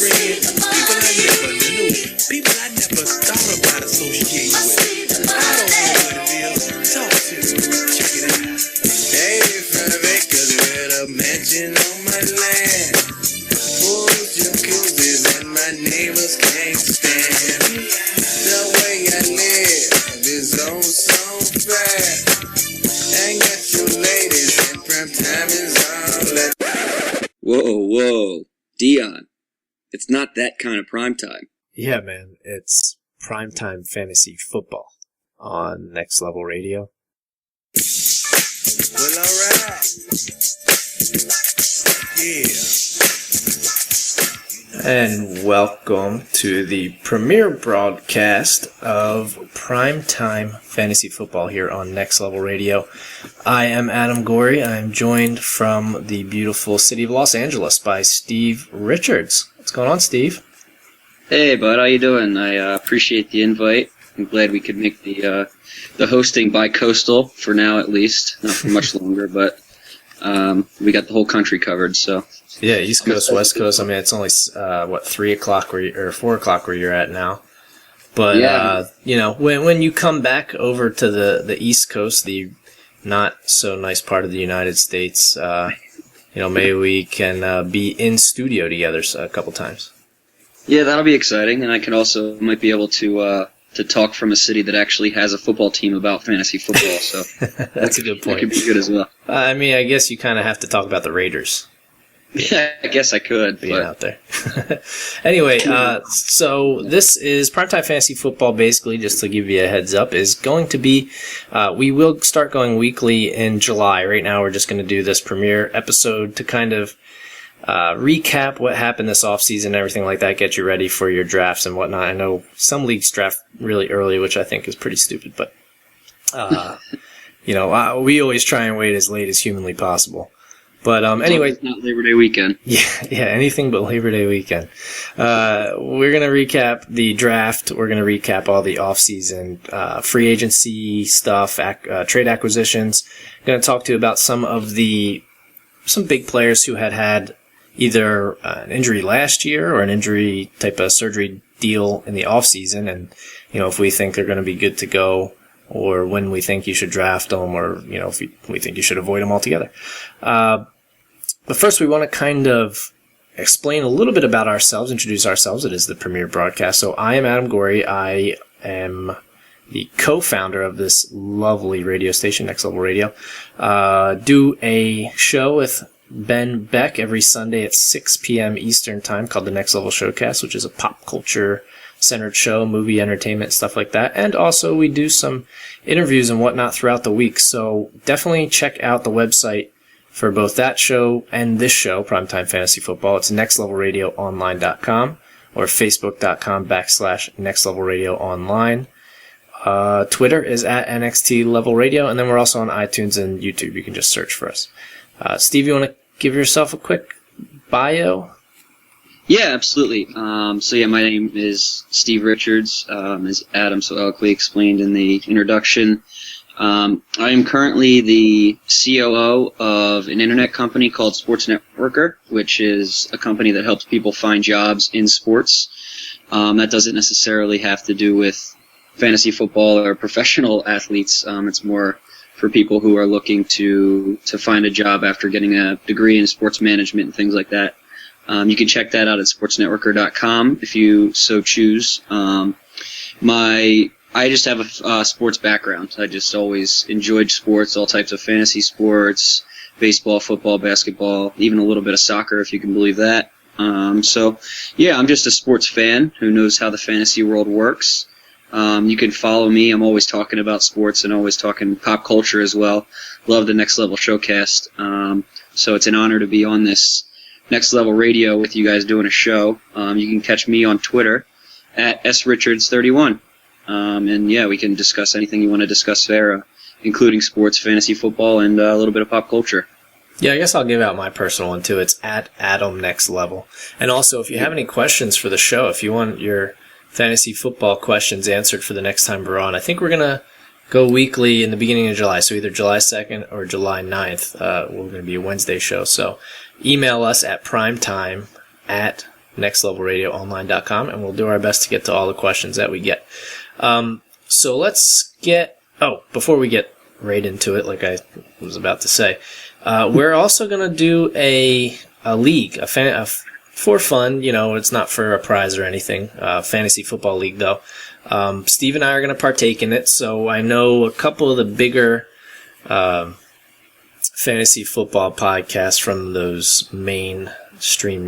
friends, people I never knew, people I never thought about associating with. I don't know what it is. Talk to me. Check it out. 85 acres with a mansion on my land. Full jacuzzis and my neighbors can't stand the way I live is oh so fast. I got you ladies and prime time is all that. Whoa, Dion. It's not that kind of prime time. Yeah, man. It's primetime fantasy football on Next Level Radio. Well, alright. Yeah. And welcome to the premiere broadcast of Primetime Fantasy Football here on Next Level Radio. I am Adam Gorey. I'm joined from the beautiful city of Los Angeles by Steve Richards. What's going on, Steve? Hey, bud. How you doing? I appreciate the invite. I'm glad we could make the hosting bi-coastal for now, at least. Not for much longer, but we got the whole country covered, so... Yeah, East Coast, West Coast. I mean, it's only 3 o'clock or 4 o'clock where you're at now. But yeah. When you come back over to the East Coast, the not so nice part of the United States, maybe we can be in studio together a couple times. Yeah, that'll be exciting, and I can also might be able to talk from a city that actually has a football team about fantasy football. So that's a good point. That could be good as well. I mean, I guess you kind of have to talk about the Raiders. Yeah, I guess I could. Being out there. Anyway, so this is Primetime Fantasy Football, basically, just to give you a heads up, is going to be, we will start going weekly in July. Right now, we're just going to do this premiere episode to kind of recap what happened this offseason and everything like that, get you ready for your drafts and whatnot. I know some leagues draft really early, which I think is pretty stupid, but, we always try and wait as late as humanly possible. But anyway, it's not Labor Day weekend. Yeah, anything but Labor Day weekend. We're gonna recap the draft. We're gonna recap all the off-season free agency stuff, trade acquisitions. Gonna talk to you about some big players who had either an injury last year or an injury type of surgery deal in the off-season, and if we think they're gonna be good to go, or when we think you should draft them, or if we think you should avoid them altogether. But first, we want to kind of explain a little bit about ourselves, introduce ourselves. It is the premiere broadcast. So I am Adam Gorey. I am the co-founder of this lovely radio station, Next Level Radio. Do a show with Ben Beck every Sunday at 6 p.m. Eastern Time called the Next Level Showcast, which is a pop culture centered show, movie entertainment, stuff like that. And also we do some interviews and whatnot throughout the week. So definitely check out the website for both that show and this show, Primetime Fantasy Football. It's nextlevelradioonline.com or facebook.com/nextlevelradioonline. Twitter is at NXT Level Radio, and then we're also on iTunes and YouTube. You can just search for us. Steve, you want to give yourself a quick bio? Yeah, absolutely. My name is Steve Richards, as Adam so eloquently explained in the introduction. I am currently the COO of an internet company called Sports Networker, which is a company that helps people find jobs in sports. That doesn't necessarily have to do with fantasy football or professional athletes. It's more for people who are looking to find a job after getting a degree in sports management and things like that. You can check that out at sportsnetworker.com if you so choose. I just have a sports background. I just always enjoyed sports, all types of fantasy sports, baseball, football, basketball, even a little bit of soccer, if you can believe that. I'm just a sports fan who knows how the fantasy world works. You can follow me. I'm always talking about sports and always talking pop culture as well. Love the Next Level Showcast. So it's an honor to be on this Next Level Radio with you guys doing a show. You can catch me on Twitter at srichards31. We can discuss anything you want to discuss there, including sports, fantasy football, and a little bit of pop culture. Yeah, I guess I'll give out my personal one too. It's at Adam Next Level. And also, if you have any questions for the show, if you want your fantasy football questions answered for the next time we're on, I think we're going to go weekly in the beginning of July. So either July 2nd or July 9th. We're going to be a Wednesday show. So email us at primetime at nextlevelradioonline.com, and we'll do our best to get to all the questions that we get. So let's get... Oh, before we get right into it, like I was about to say, we're also going to do a league, for fun. It's not for a prize or anything. Fantasy football league, though. Steve and I are going to partake in it, so I know a couple of the bigger fantasy football podcasts from those mainstream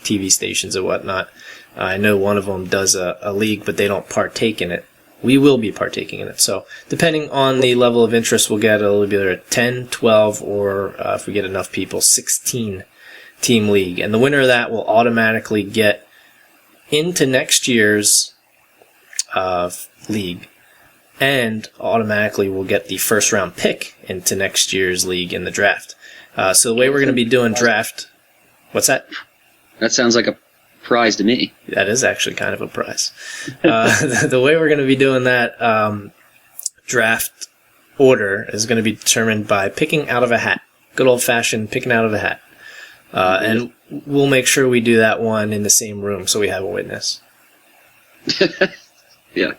TV stations and whatnot. I know one of them does a league, but they don't partake in it. We will be partaking in it. So depending on the level of interest we'll get, it'll be either a 10, 12, or if we get enough people, 16-team league. And the winner of that will automatically get into next year's league, and automatically will get the first-round pick into next year's league in the draft. So the way we're going to be doing draft... What's that? That sounds like a prize to me. That is actually kind of a prize. The way we're going to be doing that draft order is going to be determined by picking out of a hat. Good old-fashioned picking out of a hat. And we'll make sure we do that one in the same room so we have a witness. Yeah.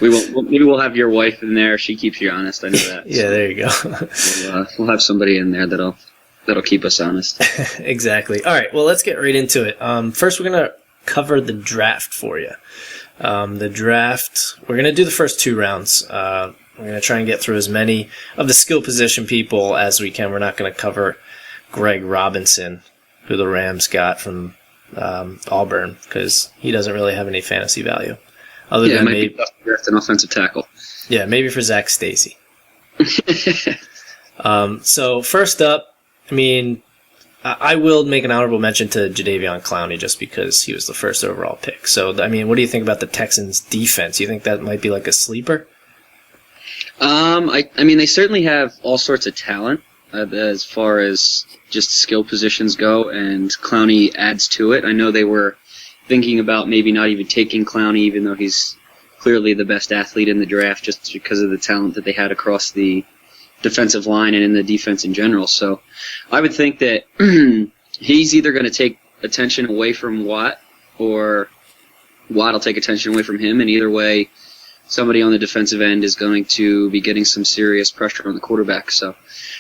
Maybe we'll have your wife in there. She keeps you honest. I know that. Yeah, so there you go. We'll have somebody in there that'll keep us honest. Exactly. All right, well, let's get right into it. First, we're going to cover the draft for you. The draft, we're going to do the first 2 rounds. We're going to try and get through as many of the skill position people as we can. We're not going to cover Greg Robinson, who the Rams got from Auburn, because he doesn't really have any fantasy value. Other than maybe draft an offensive tackle. Yeah, maybe for Zach Stacy. So first up, I will make an honorable mention to Jadeveon Clowney just because he was the first overall pick. So, what do you think about the Texans' defense? You think that might be like a sleeper? They certainly have all sorts of talent as far as just skill positions go, and Clowney adds to it. I know they were thinking about maybe not even taking Clowney, even though he's clearly the best athlete in the draft, just because of the talent that they had across the defensive line and in the defense in general. So I would think that he's either going to take attention away from Watt, or Watt will take attention away from him, and either way, somebody on the defensive end is going to be getting some serious pressure on the quarterback. So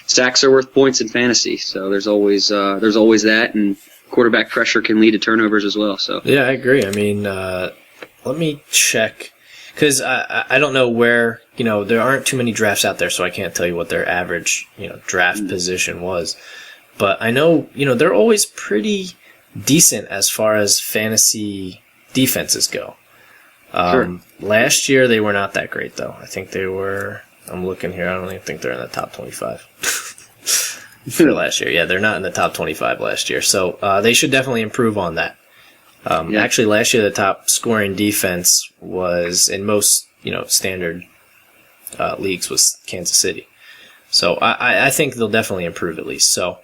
sacks are worth points in fantasy, so there's always that, and quarterback pressure can lead to turnovers as well. So yeah, I agree. Let me check, because I don't know where, there aren't too many drafts out there, so I can't tell you what their average, draft position was. But I know, they're always pretty decent as far as fantasy defenses go. Sure. Last year, they were not that great, though. I think they were, I'm looking here, I don't even think they're in the top 25 for last year. Yeah, they're not in the top 25 last year. So they should definitely improve on that. Actually, last year, the top scoring defense was, in most, standard leagues, was Kansas City. So I think they'll definitely improve at least. So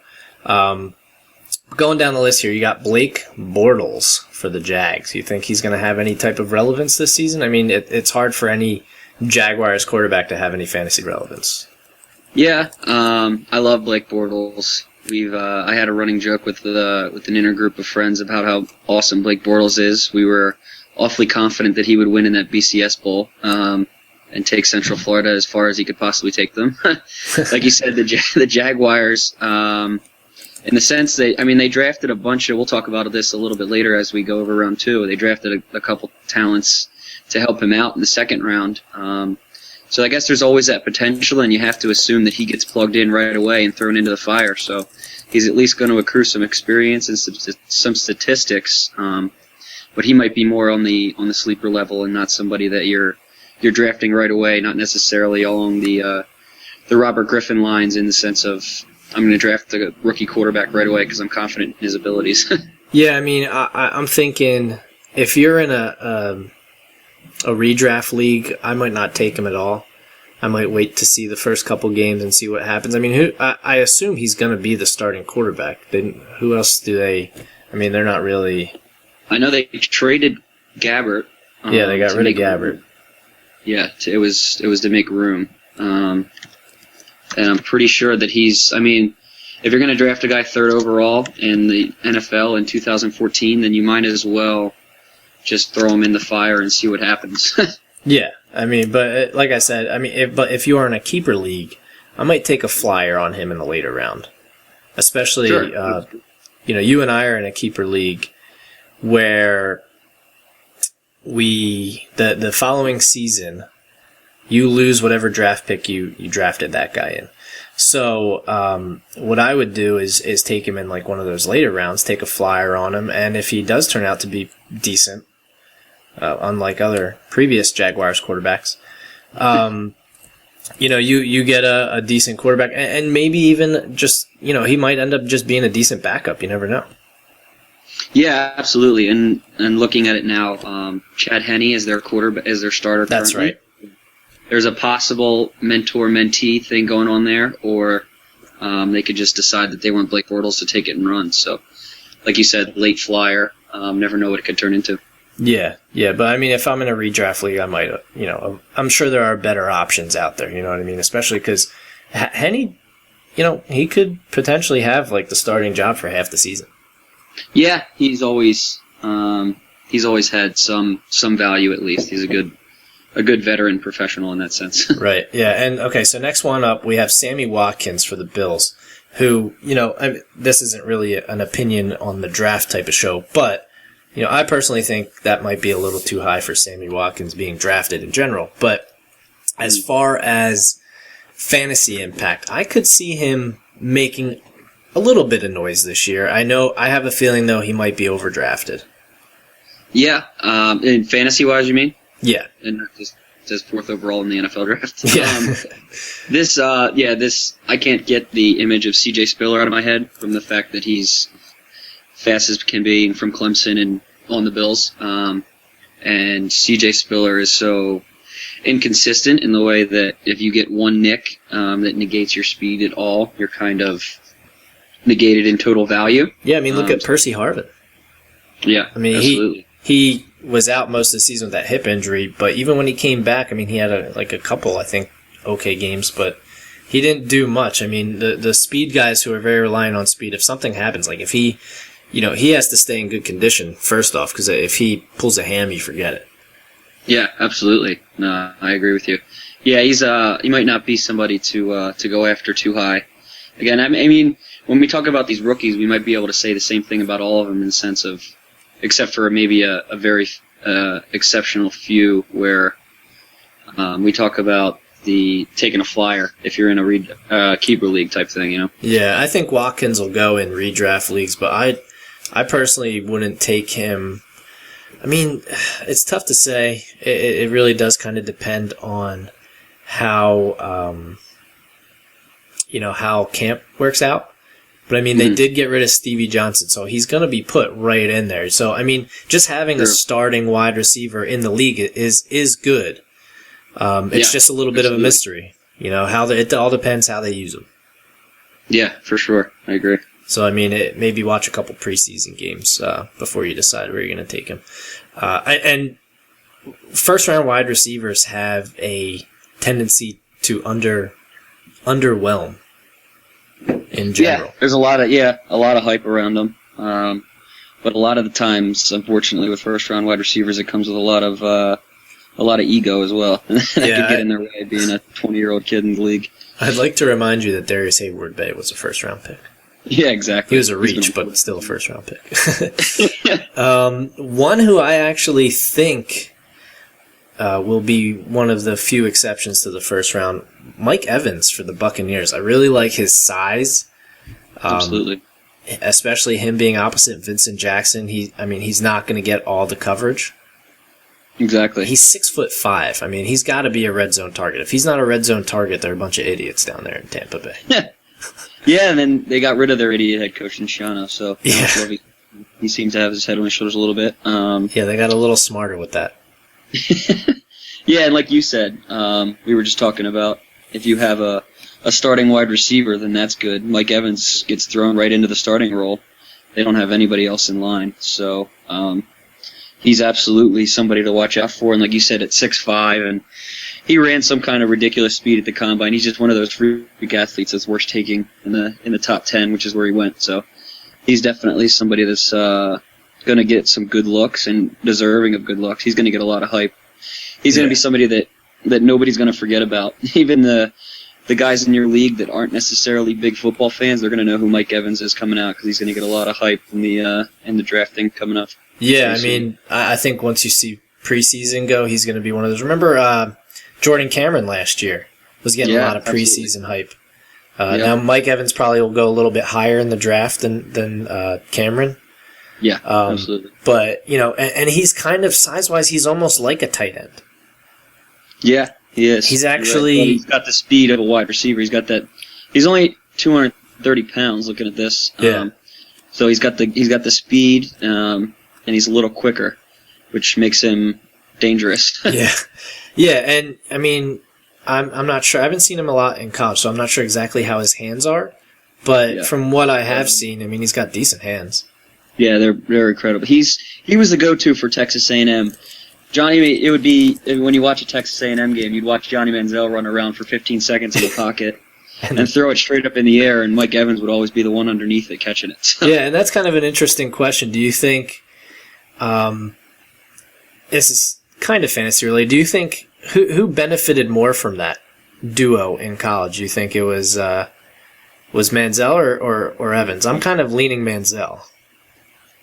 going down the list here, you got Blake Bortles for the Jags. You think he's going to have any type of relevance this season? It's hard for any Jaguars quarterback to have any fantasy relevance. Yeah, I love Blake Bortles. I had a running joke with an inner group of friends about how awesome Blake Bortles is. We were awfully confident that he would win in that BCS Bowl and take Central Florida as far as he could possibly take them. Like you said, the Jaguars, in the sense they drafted a bunch of, we'll talk about this a little bit later as we go over round 2. They drafted a couple talents to help him out in the second round. So I guess there's always that potential, and you have to assume that he gets plugged in right away and thrown into the fire. So he's at least going to accrue some experience and some statistics, but he might be more on the sleeper level and not somebody that you're drafting right away, not necessarily along the Robert Griffin lines in the sense of I'm going to draft the rookie quarterback right away because I'm confident in his abilities. Yeah, I'm thinking if you're in a redraft league, I might not take him at all. I might wait to see the first couple games and see what happens. I assume he's going to be the starting quarterback. Who else do they? They're not really. I know they traded Gabbert. Yeah, they got rid of Gabbert. Yeah, it was to make room. And I'm pretty sure that he's. If if you're going to draft a guy 3rd overall in the NFL in 2014, then you might as well just throw him in the fire and see what happens. Yeah, I mean, but like I said, I mean, if you are in a keeper league, I might take a flyer on him in the later round. Especially, Sure. You and I are in a keeper league where the following season, you lose whatever draft pick you drafted that guy in. So what I would do is take him in like one of those later rounds, take a flyer on him, and if he does turn out to be decent, unlike other previous Jaguars quarterbacks, you get a decent quarterback, and maybe even just, he might end up just being a decent backup. You never know. Yeah, absolutely. And looking at it now, Chad Henne is their starter. That's currently. right. There's a possible mentor-mentee thing going on there, or they could just decide that they want Blake Bortles to take it and run. So, like you said, late flyer. Never know what it could turn into. Yeah, but I mean, if I'm in a redraft league, I might, I'm sure there are better options out there. You know what I mean? Especially because Henne, he could potentially have like the starting job for half the season. Yeah, he's always had some value at least. He's a good veteran professional in that sense. Right. Yeah. And okay, so next one up, we have Sammy Watkins for the Bills, who, this isn't really an opinion on the draft type of show, but, I personally think that might be a little too high for Sammy Watkins being drafted in general. But as far as fantasy impact, I could see him making a little bit of noise this year. I have a feeling, though, he might be overdrafted. Yeah. In fantasy-wise, you mean? Yeah. And not just 4th overall in the NFL draft. Yeah. This I can't get the image of C.J. Spiller out of my head from the fact that he's fast as can be from Clemson and on the Bills. And C.J. Spiller is so inconsistent in the way that if you get one nick that negates your speed at all, you're kind of negated in total value. Yeah, I mean, look at Percy Harvin. Yeah, I mean, absolutely. He was out most of the season with that hip injury, but even when he came back, I mean, he had a couple, I think, okay games, but he didn't do much. I mean, the speed guys who are very reliant on speed, if something happens, like if he has to stay in good condition, first off, because if he pulls a ham, you forget it. Yeah, absolutely. No, I agree with you. Yeah, he might not be somebody to go after too high. Again, I mean, when we talk about these rookies, we might be able to say the same thing about all of them in the sense of, except for maybe a very exceptional few where we talk about the taking a flyer if you're in a keeper league type thing, Yeah, I think Watkins will go in redraft leagues, but I personally wouldn't take him. I mean, it's tough to say. It really does kind of depend on how how camp works out. But I mean, they did get rid of Stevie Johnson, so he's going to be put right in there. So I mean, just having a starting wide receiver in the league is good. It's just a little bit of a mystery, it all depends how they use them. Yeah, for sure, I agree. So I mean, maybe watch a couple preseason games before you decide where you're going to take him. And first round wide receivers have a tendency to underwhelm. In general. Yeah, there's a lot of hype around them. But a lot of the times, unfortunately, with first-round wide receivers, it comes with a lot of ego as well. That could get in their way, being a 20-year-old kid in the league. I'd like to remind you that Darius Hayward-Bay was a first-round pick. Yeah, exactly. He was a reach, but still a first-round pick. One who I actually think will be one of the few exceptions to the first round, Mike Evans for the Buccaneers. I really like his size. Absolutely. Especially him being opposite Vincent Jackson. He's not going to get all the coverage. Exactly. He's 6'5". I mean, he's got to be a red zone target. If he's not a red zone target, they're a bunch of idiots down there in Tampa Bay. Yeah, and then they got rid of their idiot head coach in Shiano, so yeah. He seems to have his head on his shoulders a little bit. Yeah, they got a little smarter with that. Yeah, and like you said, we were just talking about if you have a starting wide receiver, then that's good. Mike Evans gets thrown right into the starting role. They don't have anybody else in line, so he's absolutely somebody to watch out for. And like you said, at 6'5", and he ran some kind of ridiculous speed at the combine. He's just one of those freak athletes that's worth taking in the top 10, which is where he went. So he's definitely somebody that's going to get some good looks and deserving of good looks. He's going to get a lot of hype. He's going to be somebody that nobody's going to forget about. Even the guys in your league that aren't necessarily big football fans, they're going to know who Mike Evans is coming out because he's going to get a lot of hype in the drafting coming up. Yeah, I mean, I think once you see preseason go, he's going to be one of those. Remember Jordan Cameron last year was getting a lot of preseason hype. Now Mike Evans probably will go a little bit higher in the draft than Cameron. Yeah, absolutely. But, and he's kind of, size-wise, he's almost like a tight end. Yeah, he is. He's actually... He's got the speed of a wide receiver. He's got that... He's only 230 pounds looking at this. Yeah. So he's got the speed, and he's a little quicker, which makes him dangerous. Yeah. Yeah, and, I mean, I'm not sure. I haven't seen him a lot in college, so I'm not sure exactly how his hands are. But from what I have seen, I mean, he's got decent hands. Yeah, they're incredible. He was the go-to for Texas A&M. It would be, when you watch a Texas A&M game, you'd watch Johnny Manziel run around for 15 seconds in the pocket and throw it straight up in the air, and Mike Evans would always be the one underneath it catching it. Yeah, and that's kind of an interesting question. Do you think, this is kind of fantasy related, do you think, who benefited more from that duo in college? Do you think it was Manziel or Evans? I'm kind of leaning Manziel.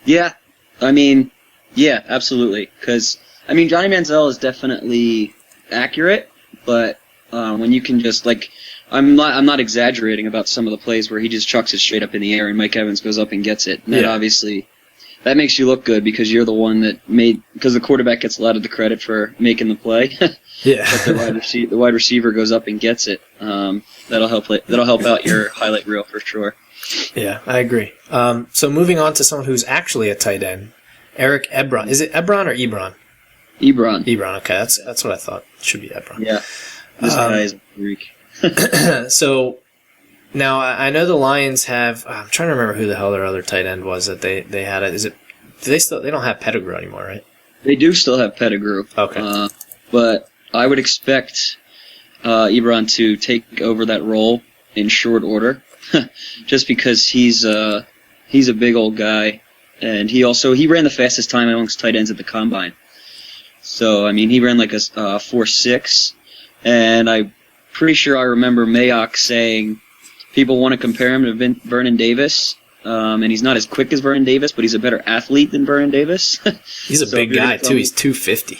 Yeah, I mean, yeah, absolutely. Because, I mean, Johnny Manziel is definitely accurate, but when you can just, like, I'm not exaggerating about some of the plays where he just chucks it straight up in the air and Mike Evans goes up and gets it. And that obviously, that makes you look good because you're the one that because the quarterback gets a lot of the credit for making the play. Yeah. But the wide receiver goes up and gets it. That'll help out your highlight reel for sure. Yeah, I agree. So moving on to someone who's actually a tight end, Eric Ebron. Is it Ebron or Ebron? Ebron. Ebron. Okay, that's what I thought. It should be Ebron. Yeah. This guy is a freak. So now I know the Lions have. I'm trying to remember who the hell their other tight end was that they had. They don't have Pettigrew anymore, right? They do still have Pettigrew. Okay. But I would expect Ebron to take over that role in short order. Just because he's a big old guy, and he ran the fastest time amongst tight ends at the combine. So I mean, he ran like a 4.6, and I'm pretty sure I remember Mayock saying people want to compare him to Vernon Davis, and he's not as quick as Vernon Davis, but he's a better athlete than Vernon Davis. He's a big guy too. He's 250.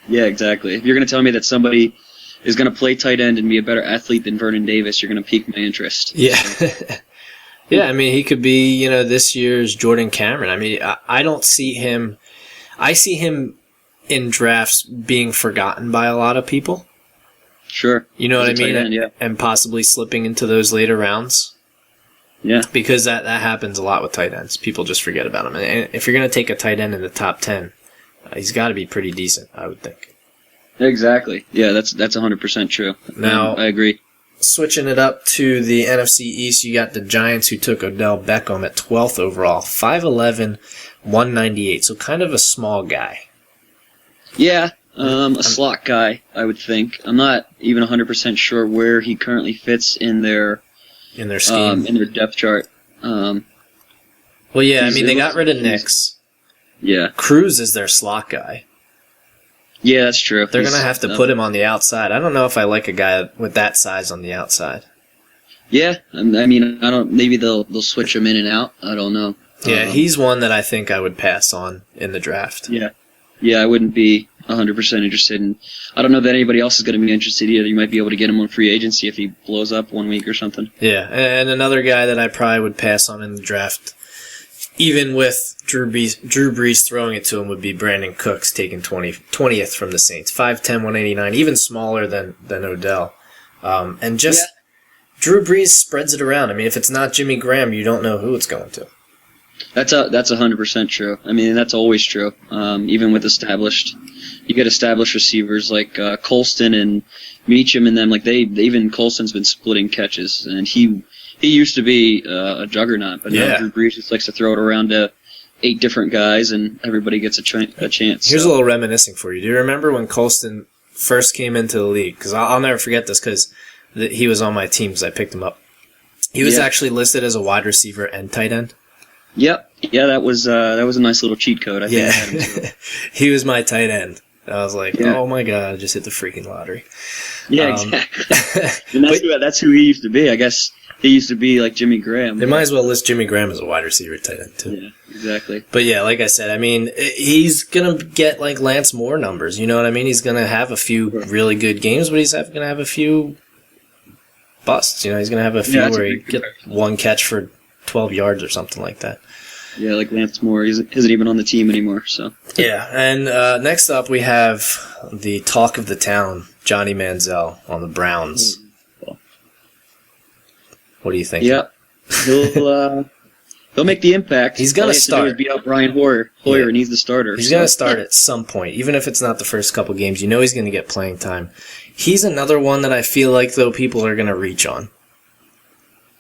Yeah, exactly. If you're going to tell me that somebody is going to play tight end and be a better athlete than Vernon Davis, you're going to pique my interest. Yeah. Yeah, I mean, he could be, this year's Jordan Cameron. I mean, I don't see him. I see him in drafts being forgotten by a lot of people. Sure. You know what I mean? End, yeah. And possibly slipping into those later rounds. Yeah. Because that happens a lot with tight ends. People just forget about him. And if you're going to take a tight end in the top 10, he's got to be pretty decent, I would think. Exactly. Yeah, that's 100% true. Now, I agree. Switching it up to the NFC East, you got the Giants who took Odell Beckham at 12th overall, 5'11", 198, so kind of a small guy. Yeah, a slot guy, I would think. I'm not even 100% sure where he currently fits in their scheme, in their depth chart. Well, yeah, I mean, they got rid of Nix. Yeah. Cruz is their slot guy. Yeah, that's true. They're going to have to put him on the outside. I don't know if I like a guy with that size on the outside. Yeah, I mean, maybe they'll switch him in and out. I don't know. Yeah, he's one that I think I would pass on in the draft. Yeah. Yeah, I wouldn't be 100% interested in. I don't know that anybody else is going to be interested either. You might be able to get him on free agency if he blows up 1 week or something. Yeah, and another guy that I probably would pass on in the draft, even with Drew Brees throwing it to him, would be Brandon Cooks taking 20th from the Saints. 5'10", 189, even smaller than Odell. And just Drew Brees spreads it around. I mean, if it's not Jimmy Graham, you don't know who it's going to. That's 100% true. I mean, that's always true. Even with established receivers like Colston and Meacham and them. Like even Colston's been splitting catches, and he used to be a juggernaut, but now Drew Brees just likes to throw it around to 8 different guys, and everybody gets a chance. Here's a little reminiscing for you. Do you remember when Colston first came into the league, because I'll never forget this because he was on my team because I picked him up. He was actually listed as a wide receiver and tight end. Yep. Yeah, that was a nice little cheat code. I think I had him too. He was my tight end. I was like, oh my God, I just hit the freaking lottery. Yeah, exactly. And that's who he used to be. I guess he used to be like Jimmy Graham. They might as well list Jimmy Graham as a wide receiver tight end too. Yeah, exactly. But yeah, like I said, I mean, he's going to get like Lance Moore numbers. You know what I mean? He's going to have a few really good games, but he's going to have a few busts. You know, he's going to have a few where he get one catch for 12 yards or something like that. Yeah, like Lance Moore. He isn't even on the team anymore. So yeah, and next up we have the talk of the town, Johnny Manziel on the Browns. What do you think? Yeah, he'll make the impact. He's going to start. He beat out Brian Hoyer, and he's the starter. He's going to start at some point, even if it's not the first couple games. You know he's going to get playing time. He's another one that I feel like, though, people are going to reach on.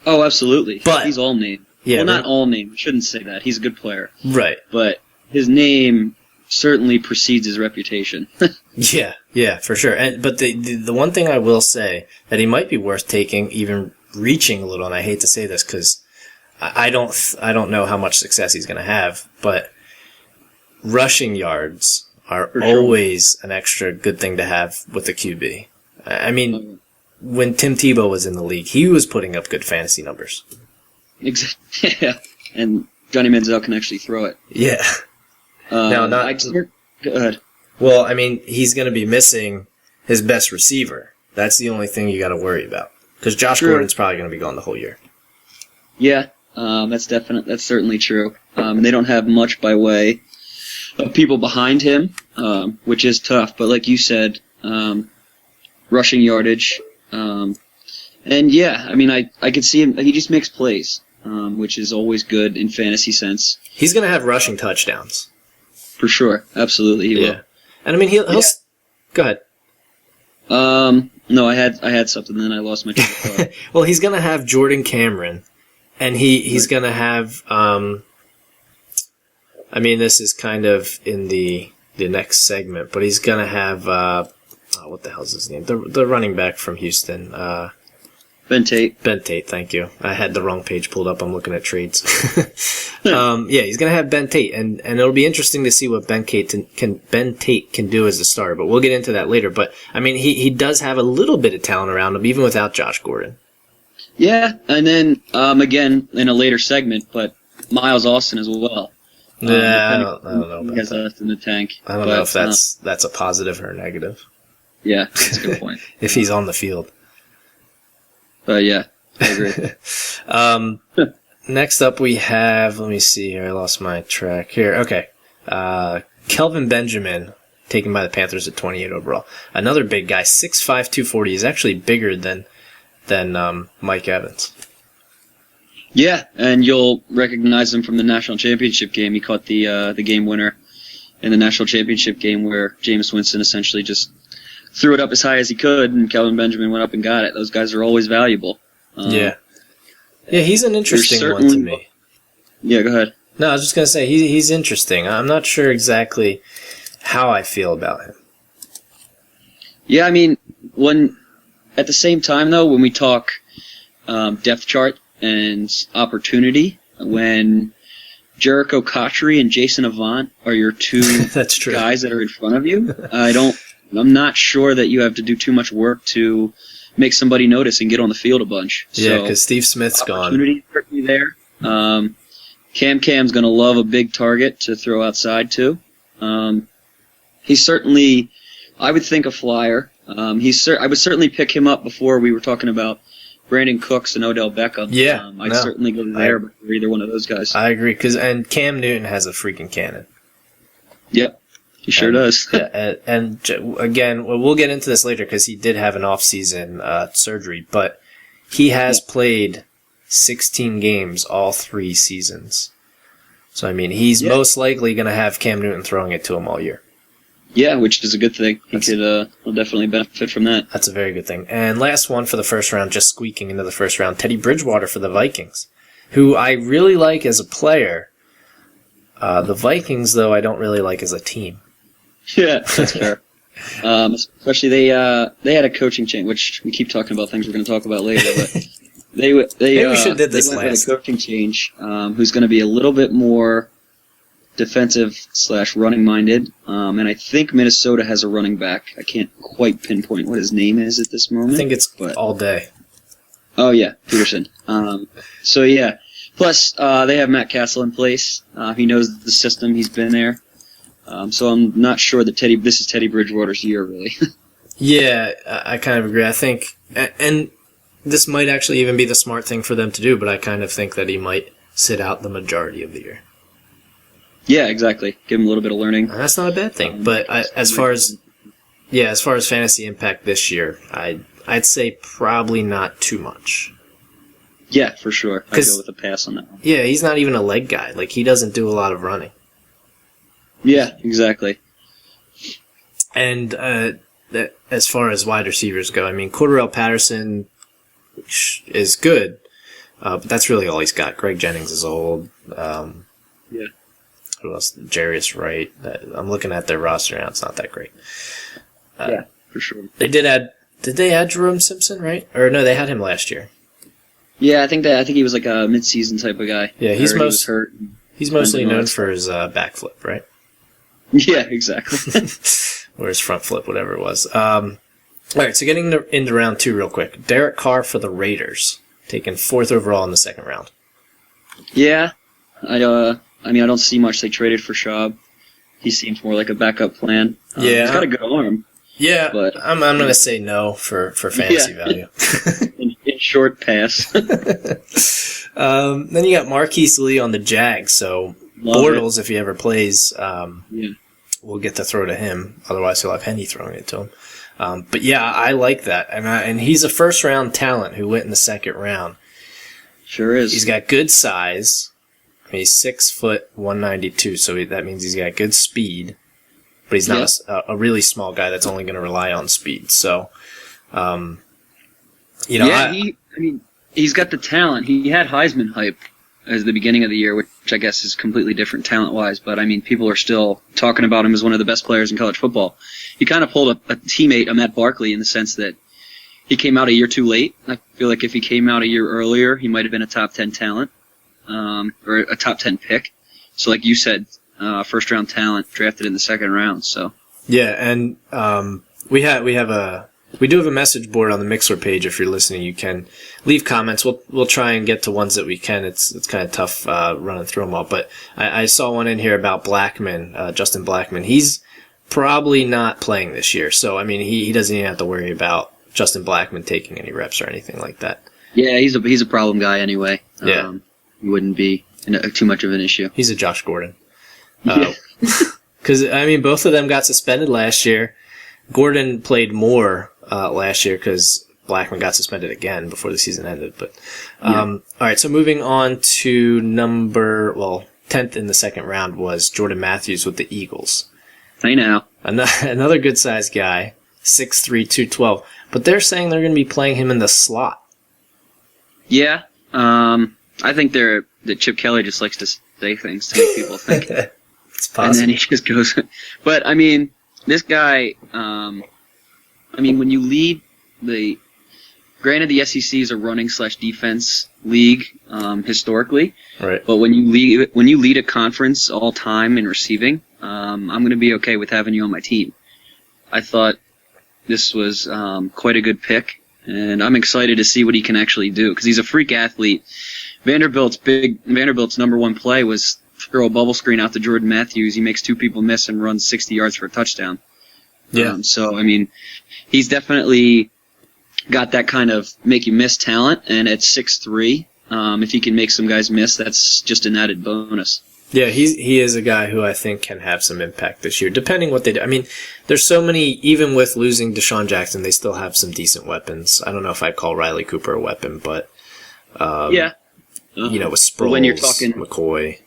Oh, absolutely. But he's all name. Yeah, well, not all name. I shouldn't say that. He's a good player. Right. But his name certainly precedes his reputation. Yeah, for sure. But the one thing I will say that he might be worth taking, even reaching a little, and I hate to say this because I don't know how much success he's going to have, but rushing yards are always an extra good thing to have with a QB. I mean, when Tim Tebow was in the league, he was putting up good fantasy numbers. Exactly. Yeah, and Johnny Manziel can actually throw it. Yeah. Go ahead. Well, I mean, he's going to be missing his best receiver. That's the only thing you got to worry about because Josh Gordon's probably going to be gone the whole year. Yeah, that's certainly true. They don't have much by way of people behind him, which is tough. But like you said, rushing yardage, and yeah, I mean, I could see him. He just makes plays. Which is always good in fantasy sense. He's going to have rushing touchdowns. For sure. Absolutely, he will. And I mean, he'll go ahead. No, I had something, then I lost my train of thought. Well, he's going to have Jordan Cameron, and he's going to have, I mean, this is kind of in the next segment, but he's going to have, what the hell's his name? The running back from Houston, Ben Tate, thank you. I had the wrong page pulled up. I'm looking at trades. Yeah, he's going to have Ben Tate, and it'll be interesting to see what Ben Tate can do as a starter, but we'll get into that later. But, I mean, he does have a little bit of talent around him, even without Josh Gordon. Yeah, and then, again, in a later segment, but Miles Austin as well. Yeah, I don't know about he has left in the tank. I don't know if that's a positive or a negative. Yeah, that's a good point. If he's on the field. But yeah, I agree. Next up we have, let me see here, I lost my track here. Okay. Kelvin Benjamin, taken by the Panthers at 28 overall. Another big guy, 6'5", 240. He's actually bigger than Mike Evans. Yeah, and you'll recognize him from the national championship game. He caught the game winner in the national championship game where Jameis Winston essentially just threw it up as high as he could, and Kelvin Benjamin went up and got it. Those guys are always valuable. Yeah, he's an interesting one to me. Yeah, go ahead. No, I was just going to say, he's interesting. I'm not sure exactly how I feel about him. Yeah, I mean, at the same time, though, when we talk depth chart and opportunity, when Jericho Cotchery and Jason Avant are your two That's true. guys that are in front of you, I'm not sure that you have to do too much work to make somebody notice and get on the field a bunch. Yeah, because Steve Smith's gone. Opportunity certainly there. Cam's going to love a big target to throw outside too. He's certainly, I would think, a flyer. I would certainly pick him up before we were talking about Brandon Cooks and Odell Beckham. Yeah, I'd certainly go there before either one of those guys. I agree, and Cam Newton has a freaking cannon. Yep. He sure does. Yeah, and again, we'll get into this later because he did have an off-season surgery, but he has played 16 games all 3 seasons. So, I mean, he's most likely going to have Cam Newton throwing it to him all year. Yeah, which is a good thing. He will definitely benefit from that. That's a very good thing. And last one for the first round, just squeaking into the first round, Teddy Bridgewater for the Vikings, who I really like as a player. The Vikings, though, I don't really like as a team. Yeah, that's fair. Especially they had a coaching change, which we keep talking about things we're going to talk about later, but they Maybe we should have did this they went last. with a coaching change, who's going to be a little bit more defensive / running minded, and I think Minnesota has a running back. I can't quite pinpoint what his name is at this moment. I think it's all day. Oh yeah, Peterson. So yeah. Plus, they have Matt Castle in place. He knows the system. He's been there. So I'm not sure that this is Teddy Bridgewater's year, really. Yeah, I kind of agree. I think, and this might actually even be the smart thing for them to do, but I kind of think that he might sit out the majority of the year. Yeah, exactly. Give him a little bit of learning. And that's not a bad thing. But as far as fantasy impact this year, I'd say probably not too much. Yeah, for sure. I'd go with a pass on that one. Yeah, he's not even a leg guy. Like, he doesn't do a lot of running. Yeah, exactly. And as far as wide receivers go, I mean, Cordarrelle Patterson is good, but that's really all he's got. Greg Jennings is old. Yeah. Who else? Jarius Wright. I'm looking at their roster now. It's not that great. Yeah, for sure. Did they add Jerome Simpson, right? Or no, they had him last year. Yeah, I think he was like a mid-season type of guy. Yeah, he was hurt. He's mostly known for his backflip, right? Yeah, exactly. Or his front flip, whatever it was. All right, so getting into round 2 real quick. Derek Carr for the Raiders, taken 4th overall in the 2nd round. Yeah, I don't see much. They traded for Schaub. He seems more like a backup plan. Yeah, he's got a good arm. Yeah, but I'm going to say no for fantasy value. in short pass. Then you got Marquise Lee on the Jags, so Bortles, if he ever plays, we'll get to throw to him. Otherwise, he'll have Henny throwing it to him. But yeah, I like that. And he's a first-round talent who went in the 2nd round. Sure is. He's got good size. He's 6 foot 192, so that means he's got good speed. But he's not a really small guy that's only going to rely on speed. So, he's got the talent. He had Heisman hype as the beginning of the year, which I guess is completely different talent-wise. But, I mean, people are still talking about him as one of the best players in college football. He kind of pulled a teammate, Matt Barkley, in the sense that he came out a year too late. I feel like if he came out a year earlier, he might have been a top 10 talent, or a top 10 pick. So, like you said, first-round talent drafted in the 2nd round. So yeah, and we do have a message board on the Mixler page. If you're listening, you can leave comments. We'll try and get to ones that we can. It's kind of tough running through them all. But I saw one in here about Blackman, Justin Blackman. He's probably not playing this year, so I mean he doesn't even have to worry about Justin Blackman taking any reps or anything like that. Yeah, he's a problem guy anyway. Yeah, he wouldn't be too much of an issue. He's a Josh Gordon. Because I mean, both of them got suspended last year. Gordon played more last year because Blackman got suspended again before the season ended. But all right, so moving on to 10th in the 2nd round was Jordan Matthews with the Eagles. I know. Another good-sized guy, 6'3", 212. But they're saying they're going to be playing him in the slot. Yeah, I think that Chip Kelly just likes to say things to make people think. It's possible. And then he just goes. But, I mean, this guy, when you lead granted the SEC is a running / defense league, historically. Right. But when you lead a conference all time in receiving, I'm going to be okay with having you on my team. I thought this was quite a good pick, and I'm excited to see what he can actually do because he's a freak athlete. Vanderbilt's number one play was throw a bubble screen out to Jordan Matthews. He makes 2 people miss and runs 60 yards for a touchdown. Yeah. So, I mean, he's definitely got that kind of make you miss talent, and at 6'3", if he can make some guys miss, that's just an added bonus. Yeah, he is a guy who I think can have some impact this year, depending what they do. I mean, there's so many, even with losing Deshaun Jackson, they still have some decent weapons. I don't know if I'd call Riley Cooper a weapon, but with Sproles, when you're talking McCoy.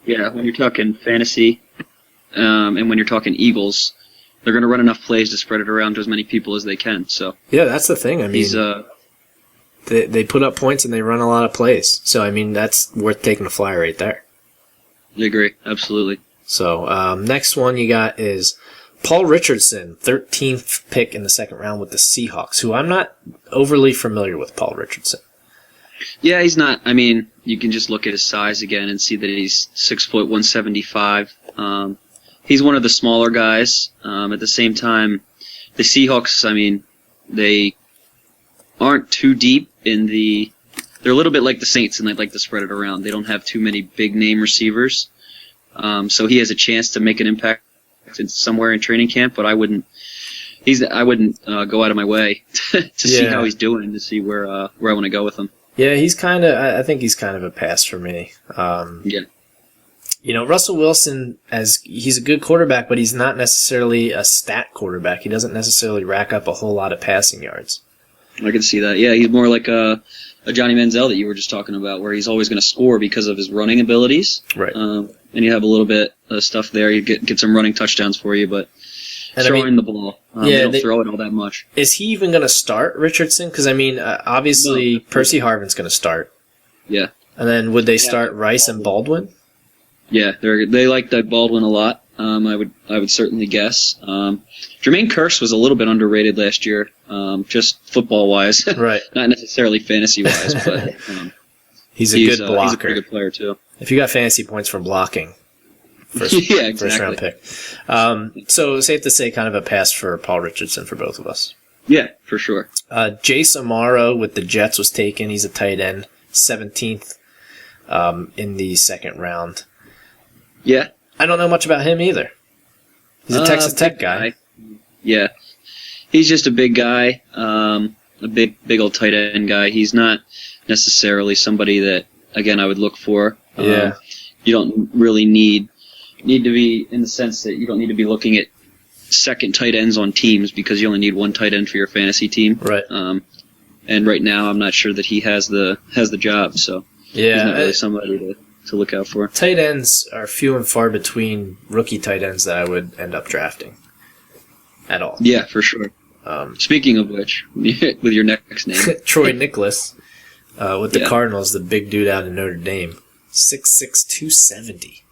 Yeah, when you're talking fantasy, and when you're talking Eagles, they're going to run enough plays to spread it around to as many people as they can. So yeah, that's the thing. I mean, they put up points and they run a lot of plays. So I mean, that's worth taking a flyer right there. I agree, absolutely. So next one you got is Paul Richardson, 13th pick in the second round with the Seahawks, who I'm not overly familiar with Paul Richardson. Yeah, he's not. I mean, you can just look at his size again and see that he's 6 foot 175. He's one of the smaller guys. At the same time, the Seahawks, I mean, they aren't too deep in the. They're a little bit like the Saints, and they like to spread it around. They don't have too many big name receivers, so he has a chance to make an impact somewhere in training camp. But I wouldn't. Go out of my way to see how he's doing, to see where I want to go with him. Yeah, he's kind of. I think he's kind of a pass for me. Yeah. You know, Russell Wilson, he's a good quarterback, but he's not necessarily a stat quarterback. He doesn't necessarily rack up a whole lot of passing yards. I can see that. Yeah, he's more like a Johnny Manziel that you were just talking about, where he's always going to score because of his running abilities. Right. And you have a little bit of stuff there. You get some running touchdowns for you, but throwing the ball, they don't throw it all that much. Is he even going to start, Richardson? Because, I mean, obviously Percy Harvin's going to start. Yeah. And then would they start Rice and Baldwin? Yeah, they like Doug Baldwin a lot. I would certainly guess. Jermaine Kearse was a little bit underrated last year, just football wise, right? Not necessarily fantasy wise, but he's a good blocker. He's a pretty good player too. If you got fantasy points from blocking, first round pick. So safe to say, kind of a pass for Paul Richardson for both of us. Yeah, for sure. Jace Amaro with the Jets was taken. He's a tight end, 17th in the second round. Yeah. I don't know much about him either. He's a Texas Tech guy. Yeah. He's just a big guy, a big old tight end guy. He's not necessarily somebody that, again, I would look for. Yeah. You don't really need to be, in the sense that you don't need to be looking at second tight ends on teams, because you only need one tight end for your fantasy team. Right. And right now, I'm not sure that he has the job, so he's not really somebody to look out for. Tight ends are few and far between, rookie tight ends that I would end up drafting at all. Yeah, for sure. Speaking of which, with your next name. Troy Nicholas with the Cardinals, the big dude out of Notre Dame. 6'6", 270.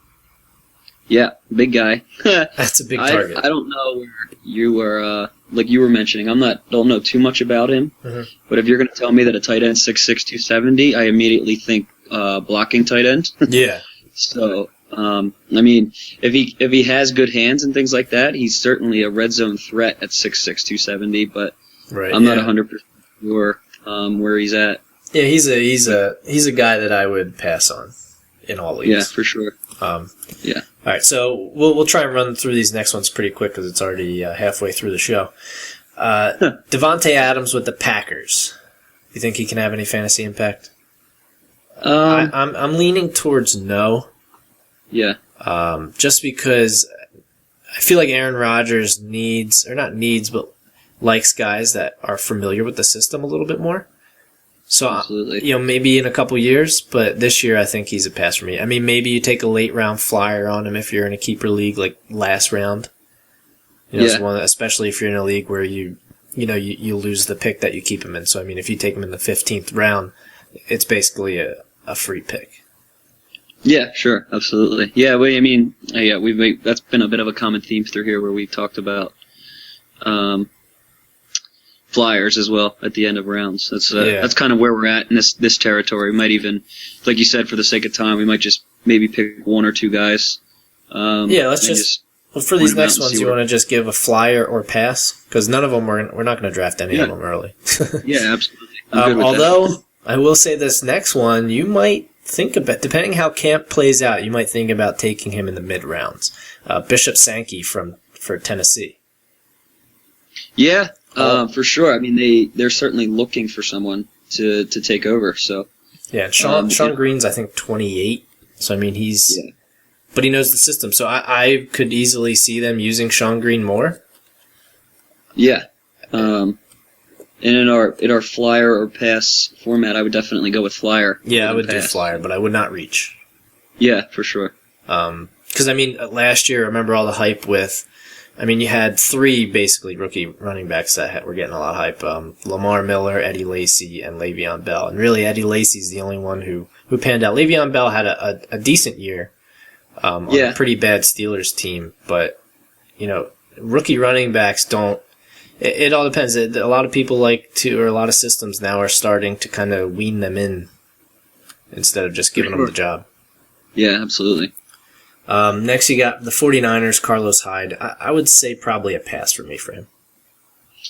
Yeah, big guy. That's a big target. I don't know where you were, like you were mentioning. Don't know too much about him. Mm-hmm. But if you're going to tell me that a tight end 6'6", 270, I immediately think blocking tight end. Yeah. So, I mean, if he has good hands and things like that, he's certainly a red zone threat at 6'6", 270. But I'm not 100% sure where he's at. Yeah, he's a guy that I would pass on in all leagues. Yeah, for sure. Yeah. All right, so we'll try and run through these next ones pretty quick because it's already halfway through the show. Devontae Adams with the Packers. You think he can have any fantasy impact? I'm leaning towards no. Yeah. Just because I feel like Aaron Rodgers but likes guys that are familiar with the system a little bit more. So, absolutely. Maybe in a couple years, but this year I think he's a pass for me. I mean, maybe you take a late round flyer on him if you're in a keeper league, like last round. Especially if you're in a league where you lose the pick that you keep him in. So, I mean, if you take him in the 15th round, it's basically a free pick. Yeah, sure, absolutely. Yeah, that's been a bit of a common theme through here where we've talked about flyers as well at the end of rounds. That's kind of where we're at in this territory. We might even, like you said, for the sake of time, we might just maybe pick one or two guys. Let's just for these next ones, you want to just give a flyer or pass? Because none of them we're not going to draft any of them early. Yeah, absolutely. Although I will say this next one, you might think about, depending how camp plays out, you might think about taking him in the mid rounds. Bishop Sankey for Tennessee. Yeah. For sure. I mean, they're certainly looking for someone to take over. So yeah, and Sean Green's I think 28. So I mean but he knows the system. So I could easily see them using Sean Green more. Yeah. And in our flyer or pass format, I would definitely go with flyer. Yeah, I would do flyer, but I would not reach. Yeah, for sure. Because I mean, last year, I remember all the hype with. I mean, you had three basically rookie running backs that were getting a lot of hype. Lamar Miller, Eddie Lacy, and Le'Veon Bell. And really, Eddie Lacy's the only one who panned out. Le'Veon Bell had a decent year on a pretty bad Steelers team. But, rookie running backs don't. It all depends. A lot of people or a lot of systems now are starting to kind of wean them in instead of just giving them the job. Yeah, absolutely. Next, you got the 49ers, Carlos Hyde. I would say probably a pass for me for him.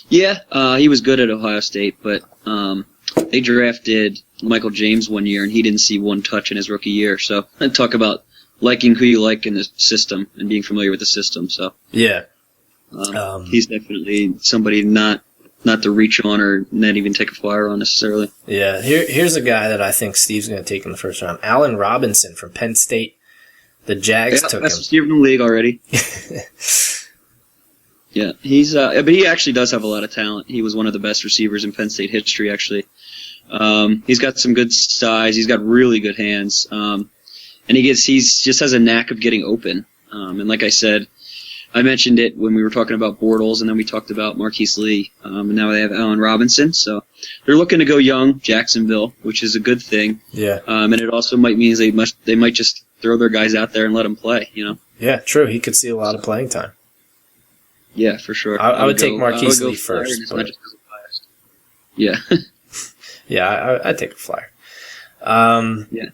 Yeah, he was good at Ohio State, but they drafted Michael James one year, and he didn't see one touch in his rookie year. So I talk about liking who you like in the system and being familiar with the system. So yeah, he's definitely somebody not to reach on or not even take a flyer on necessarily. Yeah, here's a guy that I think Steve's going to take in the first round. Allen Robinson from Penn State. The Jags took him. Best receiver in the league already. Yeah, but he actually does have a lot of talent. He was one of the best receivers in Penn State history, actually. He's got some good size. He's got really good hands. And he just has a knack of getting open. And like I said, I mentioned it when we were talking about Bortles, and then we talked about Marquise Lee. And now they have Allen Robinson. So they're looking to go young, Jacksonville, which is a good thing. Yeah. And it also might mean they might just throw their guys out there and let them play, you know? Yeah, true. He could see a lot of playing time. Yeah, for sure. I would take Marquise Lee first. Yeah. Yeah, I'd take a flyer. Yeah.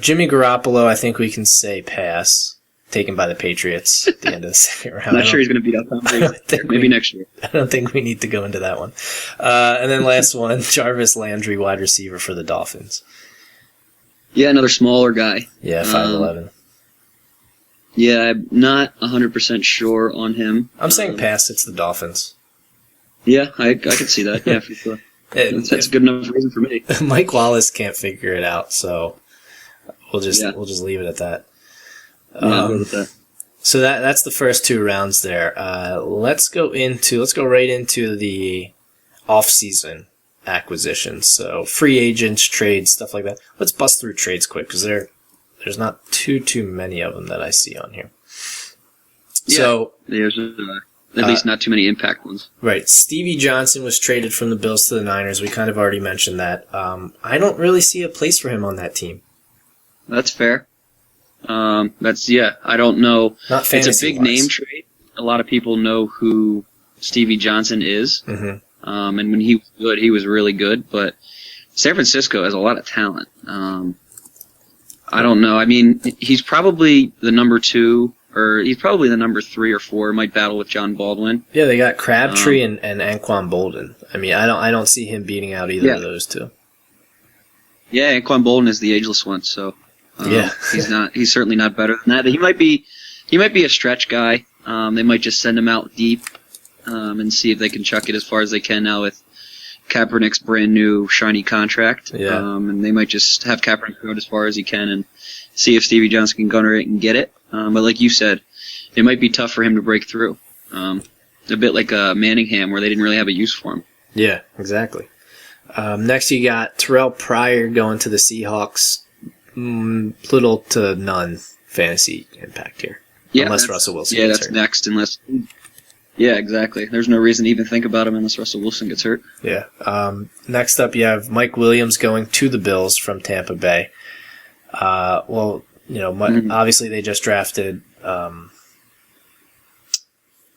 Jimmy Garoppolo, I think we can say pass. Taken by the Patriots at the end of the second round. I'm not sure he's going to beat out Tom Brady. Maybe next year. I don't think we need to go into that one. And then last one, Jarvis Landry, wide receiver for the Dolphins. Yeah, another smaller guy. Yeah, 5'11". Yeah, I'm not 100% sure on him. I'm saying pass. It's the Dolphins. Yeah, I could see that. Yeah, for sure. That's a good enough reason for me. Mike Wallace can't figure it out, so we'll just leave it at that. Yeah, I'll go with that. So that's the first two rounds there. Let's go right into the off-season acquisitions. So free agents, trades, stuff like that. Let's bust through trades quick because there's not too many of them that I see on here. Yeah, so there's at least not too many impact ones. Right. Stevie Johnson was traded from the Bills to the Niners. We kind of already mentioned that. I don't really see a place for him on that team. That's fair. I don't know. Not it's a big name trade. A lot of people know who Stevie Johnson is. Mm-hmm. And when he was good, he was really good. But San Francisco has a lot of talent. I don't know. I mean, he's probably the number 2, or he's probably the number 3 or 4. Might battle with John Baldwin. Yeah, they got Crabtree and Anquan Bolden. I mean, I don't see him beating out either of those two. Yeah, Anquan Bolden is the ageless one, so he's certainly not better than that. He might be a stretch guy. They might just send him out deep and see if they can chuck it as far as they can now with Kaepernick's brand new shiny contract. Yeah. And they might just have Kaepernick go as far as he can and see if Stevie Johnson can gunner it and get it. But like you said, it might be tough for him to break through. A bit like Manningham, where they didn't really have a use for him. Yeah, exactly. Next, you got Terrell Pryor going to the Seahawks. Little to none fantasy impact here. Yeah, unless Russell Wilson gets gets hurt. hurt. Next, unless... Yeah, exactly. There's no reason to even think about him unless Russell Wilson gets hurt. Yeah. Next up, you have Mike Williams going to the Bills from Tampa Bay. Obviously they just drafted...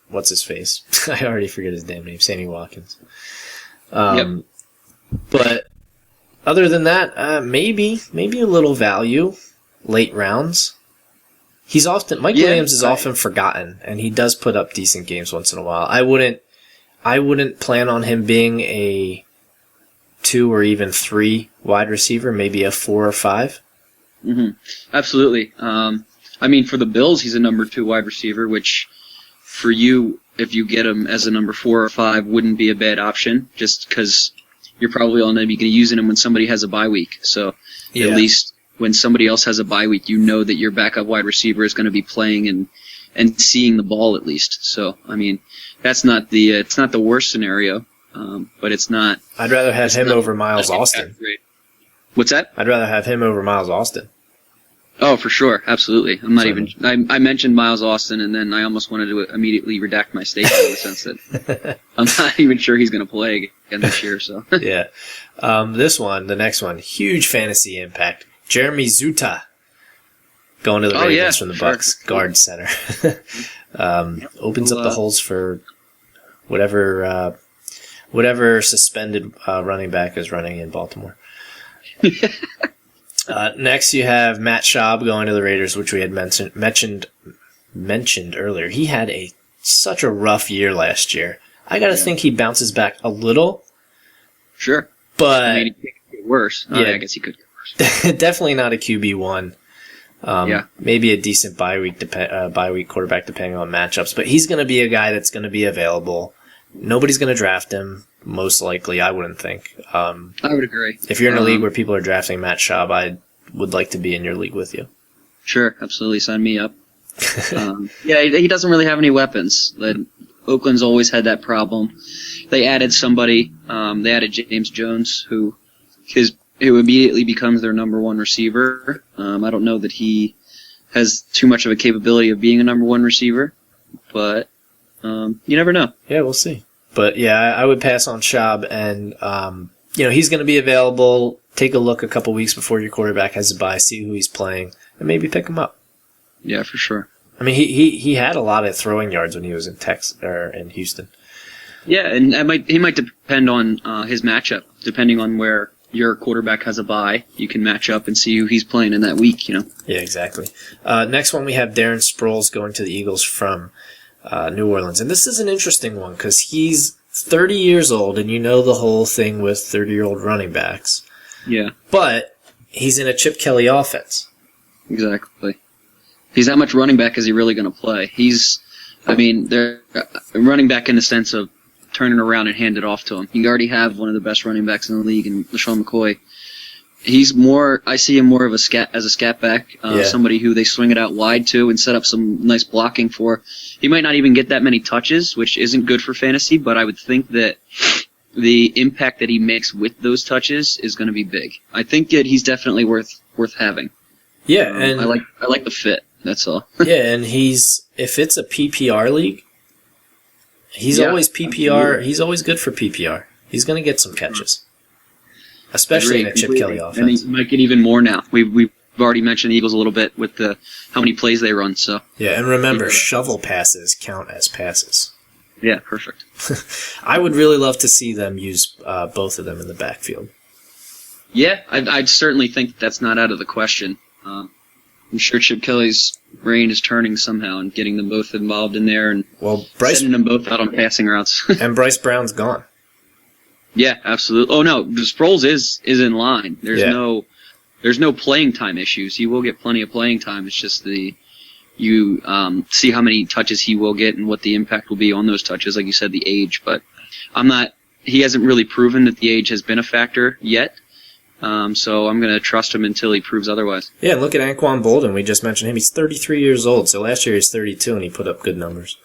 what's his face? I already forget his damn name. Sammy Watkins. But other than that, maybe a little value late rounds. Mike Williams is often forgotten, and he does put up decent games once in a while. I wouldn't plan on him being a 2 or even 3 wide receiver, maybe a 4 or 5. Mm-hmm. Absolutely. I mean, for the Bills, he's a number 2 wide receiver, which for you, if you get him as a number 4 or 5, wouldn't be a bad option, just because you're probably only going to be using him when somebody has a bye week. So at least when somebody else has a bye week, you know that your backup wide receiver is going to be playing and seeing the ball at least. So, I mean, that's not it's not the worst scenario, but it's not. I'd rather have him over Miles Austin. What's that? I'd rather have him over Miles Austin. Oh, for sure. Absolutely. I'm not I mentioned Miles Austin, and then I almost wanted to immediately redact my statement in the sense that I'm not even sure he's going to play again this year. So yeah. The next one, huge fantasy impact. Jeremy Zuta going to the Oh, Ravens yeah, from the sure. Bucks guard center. Opens up the holes for whatever suspended running back is running in Baltimore. Next, you have Matt Schaub going to the Raiders, which we had mentioned earlier. He had such a rough year last year. I got to think he bounces back a little. Sure. But I mean, it could get worse. Yeah. I guess he could get worse. definitely not a QB1. Yeah. Maybe a decent bye week quarterback depending on matchups. But he's going to be a guy that's going to be available. Nobody's going to draft him, most likely, I wouldn't think. I would agree. If you're in a league where people are drafting Matt Schaub, I would like to be in your league with you. Sure, absolutely. Sign me up. Yeah, he doesn't really have any weapons. Oakland's always had that problem. They added somebody. They added James Jones, who immediately becomes their number one receiver. I don't know that he has too much of a capability of being a number one receiver, but you never know. Yeah, we'll see. But yeah, I would pass on Schaub, and he's going to be available. Take a look a couple weeks before your quarterback has a bye, see who he's playing, and maybe pick him up. Yeah, for sure. I mean, he had a lot of throwing yards when he was in Houston. Yeah, and he might depend on his matchup. Depending on where your quarterback has a bye, you can match up and see who he's playing in that week. Yeah, exactly. Next one, we have Darren Sproles going to the Eagles from New Orleans, and this is an interesting one because he's 30 years old, and you know the whole thing with 30-year-old running backs. Yeah, but he's in a Chip Kelly offense. Exactly. He's that much running back is he really going to play? They're running back in the sense of turning around and hand it off to him. You already have one of the best running backs in the league in LaShawn McCoy. I see him more of as a scat back, somebody who they swing it out wide to and set up some nice blocking for. He might not even get that many touches, which isn't good for fantasy, but I would think that the impact that he makes with those touches is going to be big. I think that he's definitely worth having. Yeah, and I like the fit. That's all. Yeah, and if it's a PPR league, he's always PPR. Absolutely. He's always good for PPR. He's going to get some catches, especially in a Chip Kelly offense. And he might get even more now. We've already mentioned the Eagles a little bit with how many plays they run. So yeah, and remember, shovel passes count as passes. Yeah, perfect. I would really love to see them use both of them in the backfield. Yeah, I'd certainly think that's not out of the question. I'm sure Chip Kelly's brain is turning somehow and getting them both involved in there and sending them both out on passing routes. And Bryce Brown's gone. Yeah, absolutely. Oh no, Sproles is in line. There's no playing time issues. He will get plenty of playing time. It's just you see how many touches he will get and what the impact will be on those touches. Like you said, the age, but he hasn't really proven that the age has been a factor yet. So I'm going to trust him until he proves otherwise. Yeah, look at Anquan Bolden. We just mentioned him. He's 33 years old. So last year he was 32 and he put up good numbers.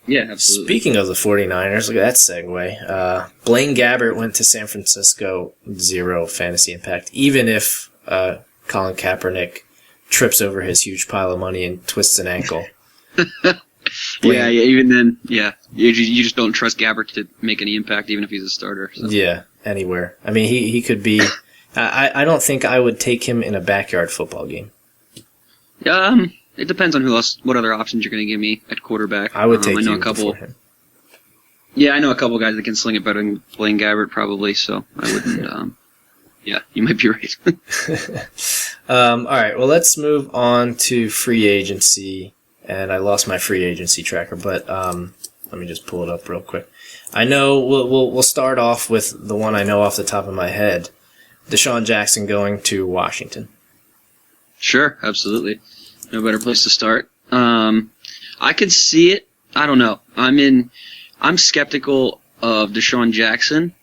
Yeah, absolutely. Speaking of the 49ers, look at that segue. Blaine Gabbert went to San Francisco, 0 fantasy impact. Even if Colin Kaepernick trips over his huge pile of money and twists an ankle. Yeah, even then, you just don't trust Gabbert to make any impact, even if he's a starter. So. Yeah, anywhere. I mean, he could be. I don't think I would take him in a backyard football game. It depends on what other options you're going to give me at quarterback. I would take I know you a couple. before him. Yeah, I know a couple guys that can sling it better than Blaine Gabbert, probably. So I wouldn't. Yeah, you might be right. All right, well, let's move on to free agency. And I lost my free agency tracker, but let me just pull it up real quick. I know we'll start off with the one I know off the top of my head. Deshaun Jackson going to Washington. Sure, absolutely. No better place to start. I could see it. I don't know. I'm skeptical of Deshaun Jackson,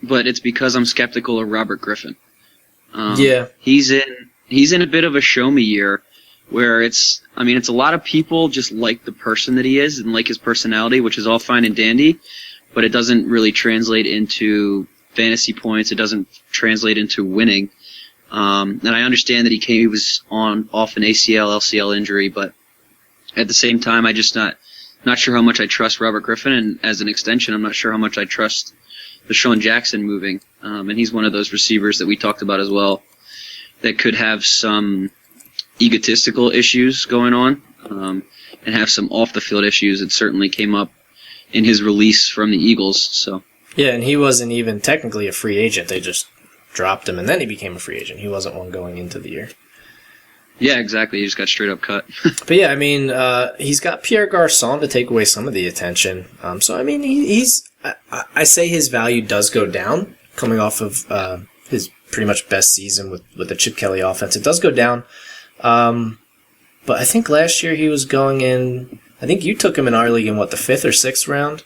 but it's because I'm skeptical of Robert Griffin. He's in a bit of a show me year where it's a lot of people just like the person that he is and like his personality, which is all fine and dandy, but it doesn't really translate into fantasy points. It doesn't translate into winning. And I understand that he was off an ACL, LCL injury, but at the same time, I just not sure how much I trust Robert Griffin, and as an extension, I'm not sure how much I trust Deshaun Jackson moving. And he's one of those receivers that we talked about as well that could have some egotistical issues going on, and have some off-the-field issues. It certainly came up in his release from the Eagles. So Yeah, and he wasn't even technically a free agent. They just dropped him, and then he became a free agent. He wasn't one going into the year. yeah, exactly. He just got straight up cut. But yeah, I mean, he's got Pierre Garçon to take away some of the attention. So I mean, I say his value does go down coming off of his pretty much best season with the Chip Kelly offense. It does go down. But I think last year he was going in. I think you took him in our league in the 5th or 6th round.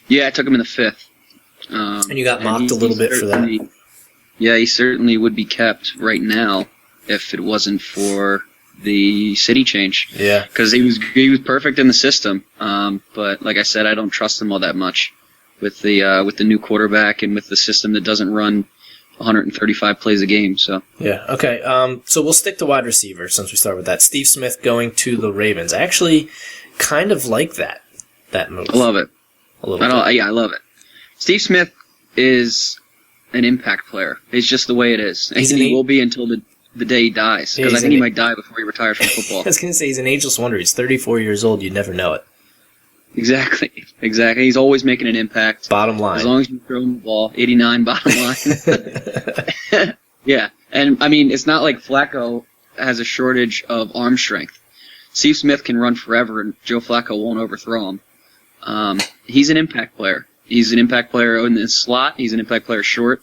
Yeah, I took him in the 5th. And you got mocked a little bit for that. Yeah, he certainly would be kept right now if it wasn't for the city change. Yeah, because he was perfect in the system. But like I said, I don't trust him all that much with the new quarterback and with the system that doesn't run 135 plays a game. So yeah, okay. So we'll stick to wide receiver since we start with that. Steve Smith going to the Ravens. I actually kind of like that move. I love it. A little bit. Yeah, I love it. Steve Smith is an impact player. It's just the way it is. And he will be until the day he dies. Because I think he might die before he retires from football. I was going to say he's an ageless wonder. He's 34 years old. You'd never know it. Exactly. He's always making an impact. Bottom line. As long as you throw him the ball. 89 bottom line. Yeah. And, I mean, it's not like Flacco has a shortage of arm strength. Steve Smith can run forever, and Joe Flacco won't overthrow him. He's an impact player. He's an impact player in the slot. He's an impact player short.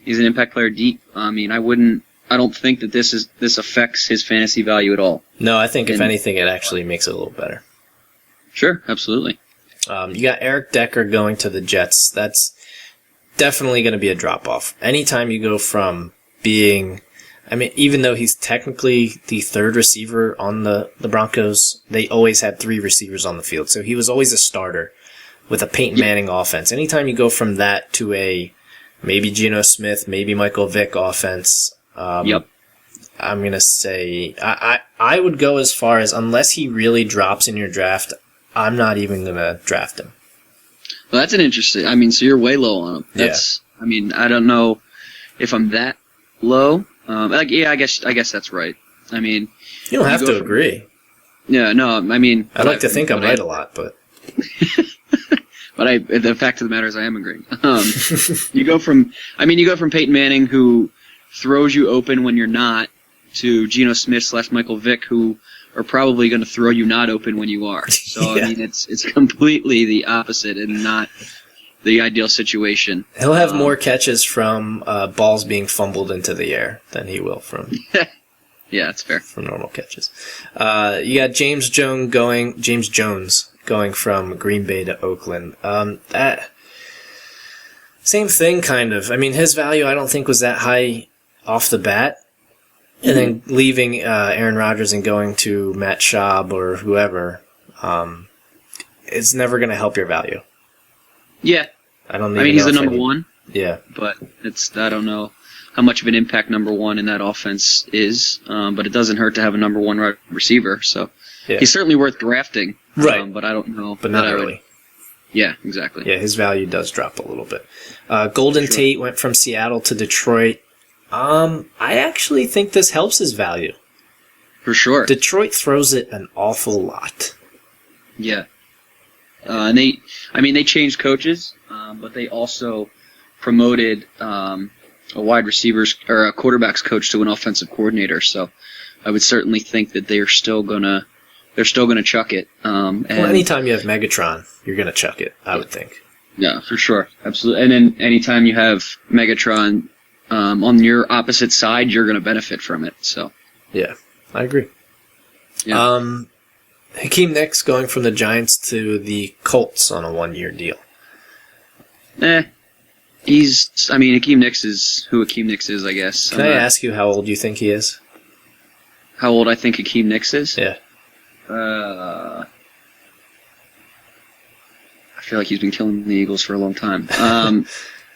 He's an impact player deep. I mean, I don't think that this affects his fantasy value at all. No, I think if anything, it actually makes it a little better. Sure, absolutely. You got Eric Decker going to the Jets. That's definitely going to be a drop-off. Anytime you go from being, I mean, even though he's technically the third receiver on the Broncos, they always had 3 receivers on the field. So he was always a starter with a Peyton Manning offense. Anytime you go from that to a maybe Geno Smith, maybe Michael Vick offense, I'm going to say I would go as far as, unless he really drops in your draft, I'm not even going to draft him. Well, that's an interesting. I mean, so you're way low on him. That's. Yeah. I mean, I don't know if I'm that low. I guess that's right. I mean, you don't have to agree. Yeah, no. I mean, I like to think I'm right a lot, but. But the fact of the matter is, I am agreeing. You go from Peyton Manning, who throws you open when you're not, to Geno Smith / Michael Vick, who are probably going to throw you not open when you are. So yeah. I mean, it's completely the opposite and not the ideal situation. He'll have more catches from balls being fumbled into the air than he will from. Yeah, that's fair. From normal catches. You got James Jones going from Green Bay to Oakland. That same thing, kind of. I mean, his value I don't think was that high off the bat. And then leaving Aaron Rodgers and going to Matt Schaub or whoever, it's never going to help your value. Yeah. I mean, he's the number one. Yeah. But I don't know how much of an impact number one in that offense is. But it doesn't hurt to have a number one receiver. So he's certainly worth drafting. Right. But I don't know. But not early. Yeah, exactly. Yeah, his value does drop a little bit. Golden Tate went from Seattle to Detroit. I actually think this helps his value. For sure. Detroit throws it an awful lot. Yeah. And they changed coaches, but they also promoted a wide receivers or a quarterbacks coach to an offensive coordinator. So I would certainly think that they're still gonna chuck it. Well, anytime you have Megatron, you're gonna chuck it, I would think. Yeah, for sure. Absolutely. And then anytime you have Megatron on your opposite side, you're going to benefit from it. So, yeah, I agree. Yeah. Hakeem Nicks going from the Giants to the Colts on a 1-year deal. Hakeem Nicks is who Hakeem Nicks is, I guess. Can I ask you how old you think he is? How old I think Hakeem Nicks is? Yeah. I feel like he's been killing the Eagles for a long time.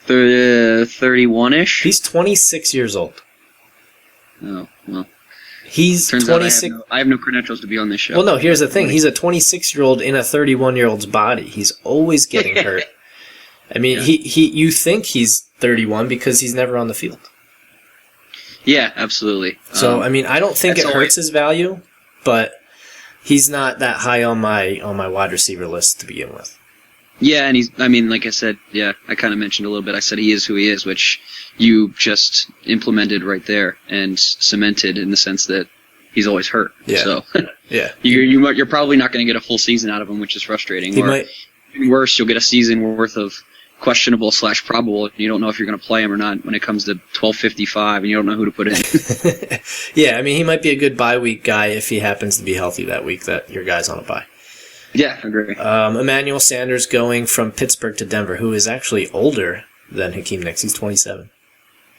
31-ish? He's 26 years old. Oh, well. He's 26. I have no credentials to be on this show. Well, no, here's the thing. He's a 26-year-old in a 31-year-old's body. He's always getting hurt. I mean, you think he's 31 because he's never on the field. Yeah, absolutely. So I mean, I don't think it that's hurts his value, but he's not that high on my wide receiver list to begin with. Yeah, and I mean, like I said, yeah, I kind of mentioned a little bit. I said he is who he is, which you just implemented right there and cemented in the sense that he's always hurt. Yeah. So Yeah. you're probably not going to get a full season out of him, which is frustrating. He or might. even worse, you'll get a season worth of questionable / probable. And you don't know if you're going to play him or not when it comes to 12:55, and you don't know who to put in. Yeah, I mean, he might be a good bye week guy if he happens to be healthy that week that your guy's on a bye. Yeah, I agree. Emmanuel Sanders going from Pittsburgh to Denver, who is actually older than Hakeem Nicks. He's 27.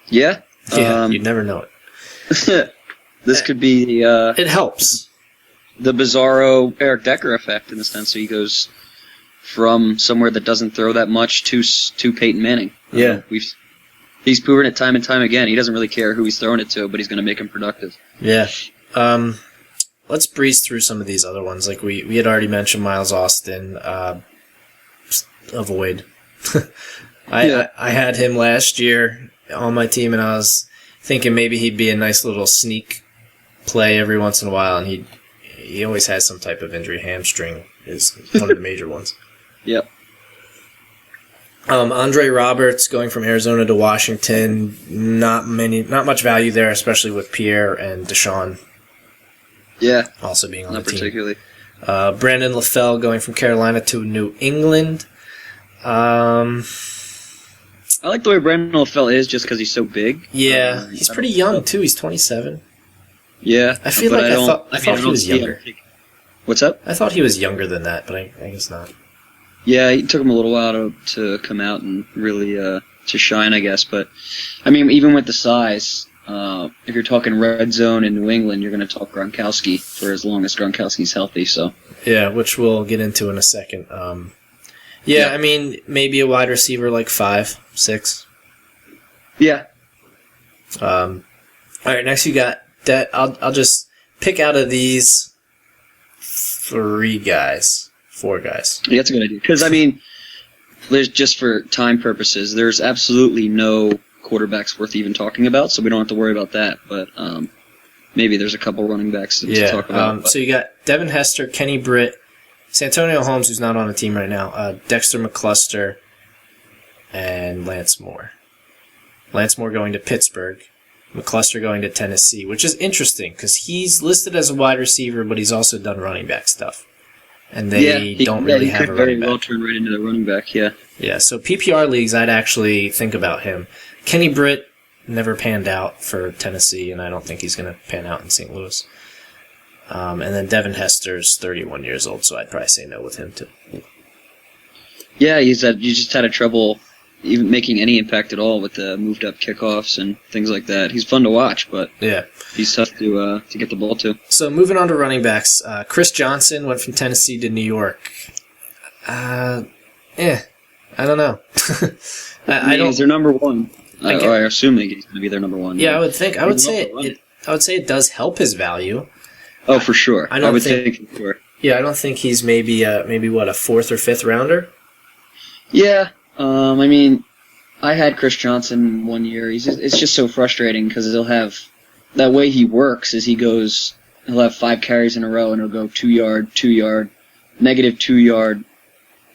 Yeah? Yeah, you'd never know it. This could be the It helps. bizarro Eric Decker effect in the sense that he goes from somewhere that doesn't throw that much to Peyton Manning. Yeah. He's proven it time and time again. He doesn't really care who he's throwing it to, but he's going to make him productive. Yeah. Let's breeze through some of these other ones. Like we had already mentioned Miles Austin. Avoid. I had him last year on my team, and I was thinking maybe he'd be a nice little sneak play every once in a while, and he always has some type of injury. Hamstring is one of the major ones. Yep. Andre Roberts going from Arizona to Washington. Not much value there, especially with Pierre and Deshaun. Yeah. Also being on the team. Not particularly. Brandon LaFell going from Carolina to New England. I like the way Brandon LaFell is just because he's so big. Yeah, he's pretty young too. He's 27. Yeah, I feel like I thought he was younger. What's up? I thought he was younger than that, but I guess not. Yeah, it took him a little while to come out and really to shine, I guess. But I mean, even with the size, if you're talking red zone in New England, you're going to talk Gronkowski for as long as Gronkowski's healthy. So yeah, which we'll get into in a second. Yeah, I mean, maybe a wide receiver like 5, 6. Yeah. All right, next you got that. I'll just pick out of these 4 guys. Yeah, that's a good idea. Because I mean, there's just for time purposes, there's absolutely no quarterbacks worth even talking about, so we don't have to worry about that. But maybe there's a couple running backs to talk about. So you got Devin Hester, Kenny Britt, Santonio Holmes, who's not on the team right now, Dexter McCluster, and Lance Moore. Lance Moore going to Pittsburgh, McCluster going to Tennessee, which is interesting because he's listed as a wide receiver, but he's also done running back stuff. And they don't really have a running back. Very well turn right into the running back, yeah. Yeah, so PPR leagues, I'd actually think about him. Kenny Britt never panned out for Tennessee, and I don't think he's going to pan out in St. Louis. And then Devin Hester's 31 years old, so I'd probably say no with him too. Yeah, you just had a trouble even making any impact at all with the moved up kickoffs and things like that. He's fun to watch, but yeah, he's tough to get the ball to. So moving on to running backs, Chris Johnson went from Tennessee to New York. I don't know. I don't. He's their number one. I assume he's going to be their number one. Yeah, I would think. I would say it does help his value. Oh, for sure. I would think for sure. Yeah, I don't think he's maybe a 4th or 5th rounder. Yeah, I mean, I had Chris Johnson 1 year. It's just so frustrating because he'll have that way he works is he'll have 5 carries in a row and he'll go 2 yard, 2 yard, negative 2 yard,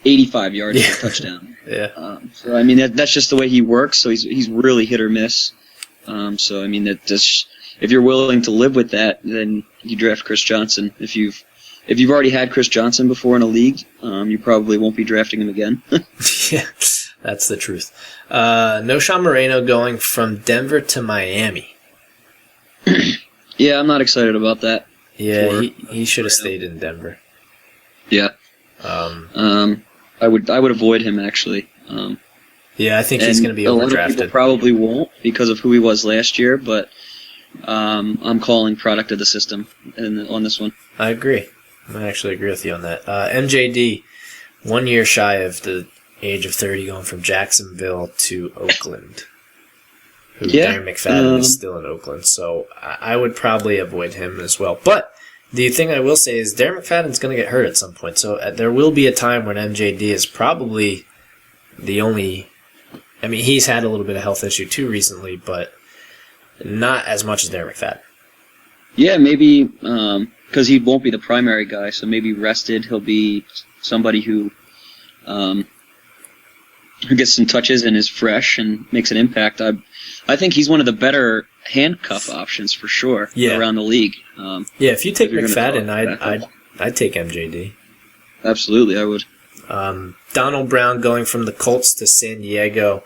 85 yards for a touchdown. Yeah. So I mean that's just the way he works. So he's really hit or miss. So I mean that just. If you're willing to live with that, then you draft Chris Johnson. If you've already had Chris Johnson before in a league, you probably won't be drafting him again. Yeah, that's the truth. Noshawn Moreno going from Denver to Miami. Yeah, I'm not excited about that. Yeah, he should have stayed in Denver. Yeah. I would avoid him actually. Yeah, I think he's going to be overdrafted. A lot of people probably won't because of who he was last year, but. I'm calling product of the system on this one. I agree. I actually agree with you on that. MJD, 1 year shy of the age of 30, going from Jacksonville to Oakland. Darren McFadden is still in Oakland, so I would probably avoid him as well. But the thing I will say is Darren McFadden's going to get hurt at some point, so there will be a time when MJD is probably the only... I mean, he's had a little bit of health issue too recently, but... not as much as Darren McFadden. Yeah, maybe because he won't be the primary guy, so maybe rested. He'll be somebody who gets some touches and is fresh and makes an impact. I think he's one of the better handcuff options for sure around the league. If you take McFadden, I'd take MJD. Absolutely, I would. Donald Brown going from the Colts to San Diego.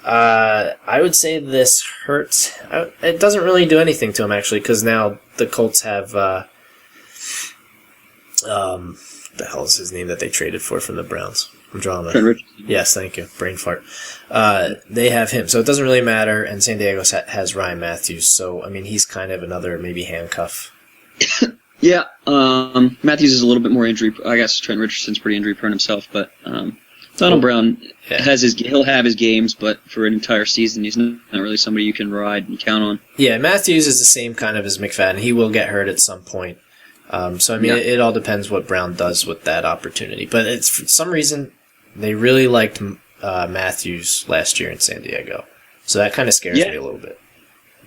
I would say this hurts. It doesn't really do anything to him, actually, because now the Colts have the hell is his name that they traded for from the Browns? I'm drawing a... Trent Richardson. Yes, thank you. Brain fart. They have him, so it doesn't really matter, and San Diego has Ryan Matthews, so, I mean, he's kind of another maybe handcuff. Yeah, Matthews is a little bit more injury. I guess Trent Richardson's pretty injury prone himself, but Donald Brown he'll have his games, but for an entire season, he's not really somebody you can ride and count on. Yeah, Matthews is the same kind of as McFadden. He will get hurt at some point. So I mean, it all depends what Brown does with that opportunity. But it's for some reason they really liked Matthews last year in San Diego, so that kind of scares me a little bit.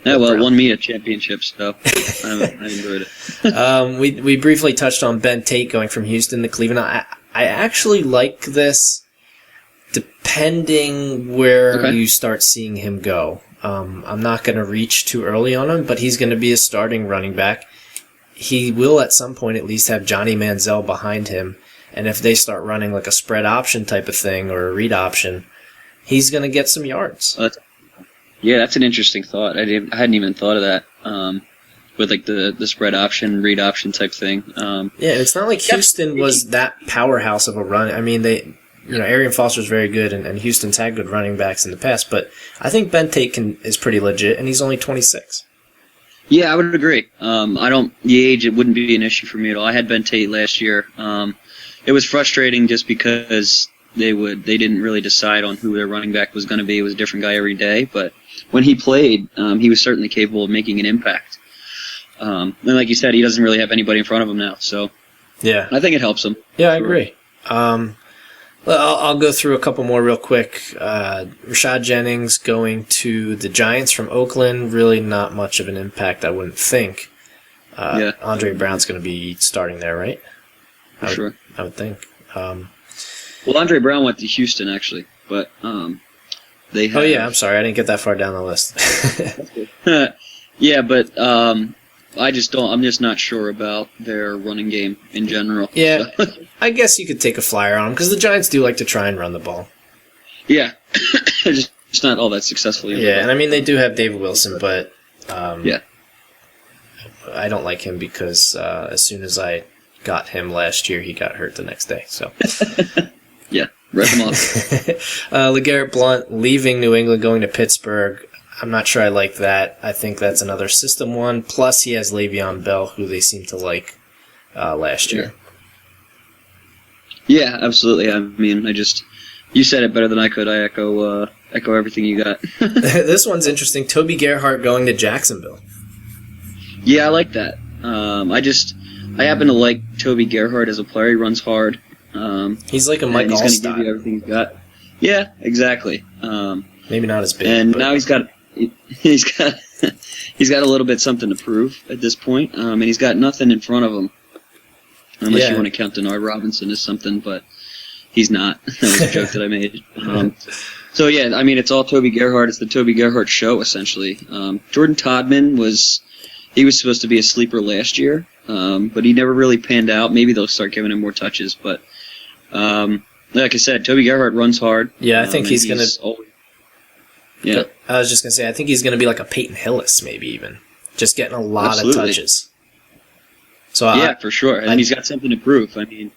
Yeah, well, it won me a championship, so I enjoyed it. We briefly touched on Ben Tate going from Houston to Cleveland. I actually like this, depending where you start seeing him go. I'm not going to reach too early on him, but he's going to be a starting running back. He will at some point at least have Johnny Manziel behind him, and if they start running like a spread option type of thing or a read option, he's going to get some yards. Yeah, that's an interesting thought. I hadn't even thought of that with like the spread option, read option type thing. It's not like Houston was that powerhouse of a run. I mean, Arian Foster's very good, and Houston's had good running backs in the past, but I think Ben Tate is pretty legit, and he's only 26. Yeah, I would agree. The age, it wouldn't be an issue for me at all. I had Ben Tate last year. It was frustrating just because they didn't really decide on who their running back was going to be. It was a different guy every day, but when he played, he was certainly capable of making an impact. And like you said, he doesn't really have anybody in front of him now, so yeah, I think it helps him. Yeah, I agree. I'll go through a couple more real quick. Rashad Jennings going to the Giants from Oakland, really not much of an impact, I wouldn't think. Andre Brown's going to be starting there, right? Sure. I would think. Well, Andre Brown went to Houston, actually, but they have... Oh, yeah, I'm sorry. I didn't get that far down the list. Yeah, but I'm just not sure about their running game in general. Yeah, so. I guess you could take a flyer on them, because the Giants do like to try and run the ball. Yeah, just not all that successfully. Yeah, and I mean, they do have David Wilson, but I don't like him because as soon as I got him last year, he got hurt the next day. So yeah, rip him off. LeGarrette Blount leaving New England, going to Pittsburgh. I'm not sure I like that. I think that's another system one. Plus, he has Le'Veon Bell, who they seem to like last year. Yeah, absolutely. I mean, you said it better than I could. I echo everything you got. This one's interesting. Toby Gerhart going to Jacksonville. Yeah, I like that. I happen to like Toby Gerhart as a player. He runs hard. He's like a Mike Allstott. He's going to give you everything he's got. Yeah, exactly. Maybe not as big. And now he's got a little bit something to prove at this point. And he's got nothing in front of him. Unless you want to count Denard Robinson as something, but he's not. That was a joke that I made. So, yeah, I mean, it's all Toby Gerhart. It's the Toby Gerhart show, essentially. Jordan Todman was supposed to be a sleeper last year, but he never really panned out. Maybe they'll start giving him more touches, but like I said, Toby Gerhart runs hard. Yeah, I think he's going to... Yeah. I was just going to say, I think he's going to be like a Peyton Hillis, maybe even. Just getting a lot of touches. So yeah, for sure. And he's got something to prove. I mean,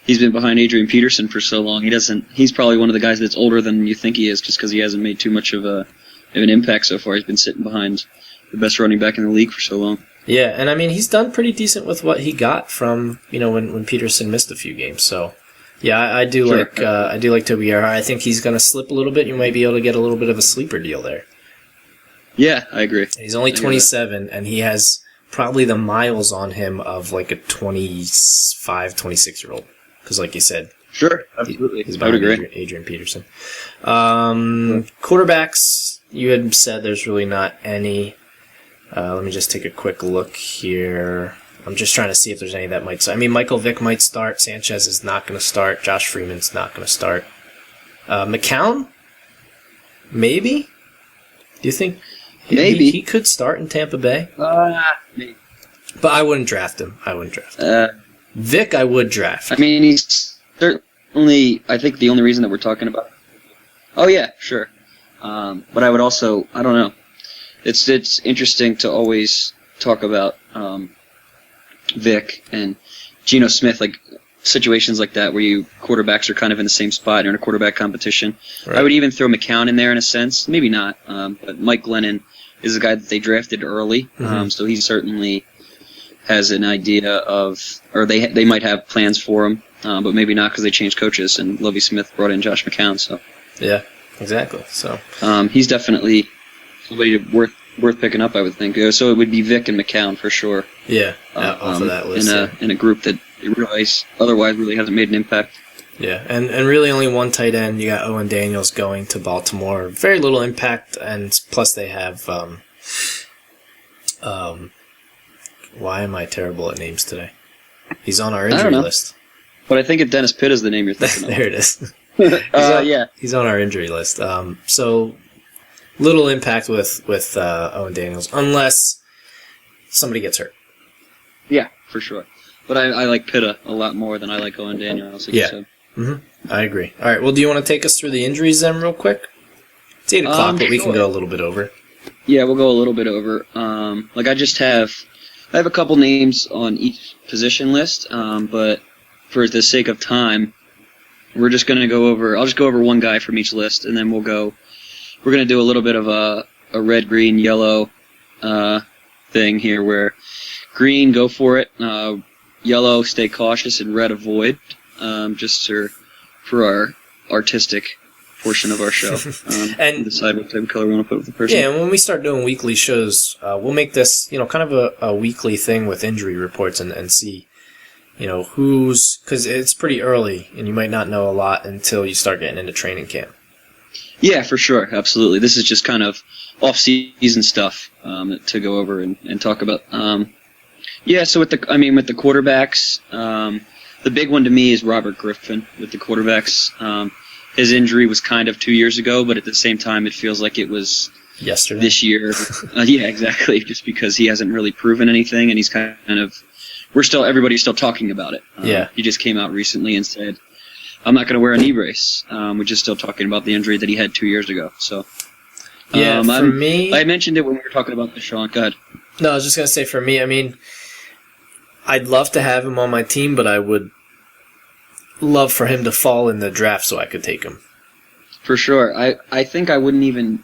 he's been behind Adrian Peterson for so long. He's probably one of the guys that's older than you think he is, just because he hasn't made too much of an impact so far. He's been sitting behind the best running back in the league for so long. Yeah, and I mean, he's done pretty decent with what he got from, when Peterson missed a few games. So yeah, I do like Toby Gerhart. I think he's going to slip a little bit. You might be able to get a little bit of a sleeper deal there. Yeah, I agree. He's only 27, and he has probably the miles on him of like a 25, 26-year-old. Because like you said, sure, absolutely, he's behind Adrian Peterson. Quarterbacks, you had said there's really not any. Let me just take a quick look here. I'm just trying to see if there's any that might start. I mean, Michael Vick might start. Sanchez is not going to start. Josh Freeman's not going to start. McCown? Maybe? Do you think Maybe he could start in Tampa Bay? Maybe. But I wouldn't draft him. Vic, I would draft. I mean, he's certainly, I think the only reason that we're talking about. Oh, yeah, sure. But I would also, I don't know. It's interesting to always talk about Vic and Geno Smith, like situations like that where quarterbacks are kind of in the same spot or in a quarterback competition. Right. I would even throw McCown in there in a sense. Maybe not, but Mike Glennon is a guy that they drafted early, so he certainly has an idea of, or they might have plans for him, but maybe not because they changed coaches and Lovie Smith brought in Josh McCown. So yeah, exactly. So he's definitely somebody worth picking up, I would think. So it would be Vic and McCown for sure. Yeah, off of that list. In a group that otherwise really hasn't made an impact. Yeah, and really only one tight end. You got Owen Daniels going to Baltimore. Very little impact, and plus they have why am I terrible at names today? He's on our injury list. But I think if Dennis Pitt is the name you're thinking of. There it is. Yeah. He's on our injury list. So little impact with Owen Daniels, unless somebody gets hurt. Yeah, for sure. But I like Pitta a lot more than I like Owen Daniels. Like yeah. I agree. All right. Well, do you want to take us through the injuries then real quick? It's 8 o'clock, but we can go a little bit over. Yeah, we'll go a little bit over. I have a couple names on each position list, but for the sake of time, we're just going to go over. I'll just go over one guy from each list, and then we're going to do a little bit of a red, green, yellow thing here, where green, go for it. Yellow, stay cautious, and red, avoid. Just for our artistic portion of our show, and decide what type of color we want to put with the person. Yeah, and when we start doing weekly shows, we'll make this, kind of a weekly thing with injury reports and see, because it's pretty early, and you might not know a lot until you start getting into training camp. Yeah, for sure, absolutely. This is just kind of off-season stuff to go over and talk about. So with the quarterbacks, the big one to me is Robert Griffin with the quarterbacks. His injury was kind of 2 years ago, but at the same time, it feels like it was yesterday. This year. Yeah, exactly. Just because he hasn't really proven anything, and he's kind of everybody's still talking about it. He just came out recently and said, "I'm not going to wear a knee brace," which is still talking about the injury that he had 2 years ago. So, for me, I mentioned it when we were talking about Deshaun. Go ahead. No, I was just going to say for me, I mean, I'd love to have him on my team, but I would love for him to fall in the draft so I could take him. For sure. I think I wouldn't even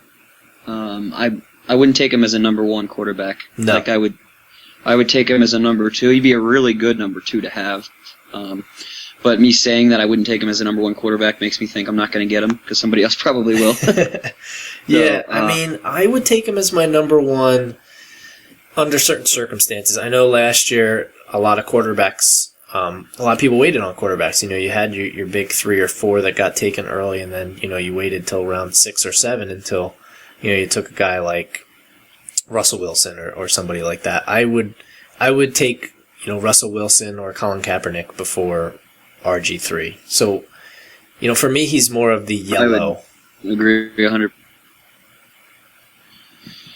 I wouldn't take him as a number one quarterback. No. Like I would take him as a number two. He'd be a really good number two to have. But me saying that I wouldn't take him as a number one quarterback makes me think I'm not going to get him because somebody else probably will. Yeah, I mean, I would take him as my number one under certain circumstances. I know last year a lot of people waited on quarterbacks. You had your big 3 or 4 that got taken early, and then you waited till round 6 or 7 until you took a guy like Russell Wilson or somebody like that. I would take Russell Wilson or Colin Kaepernick before RG3. So for me, he's more of the yellow. I would agree 100%.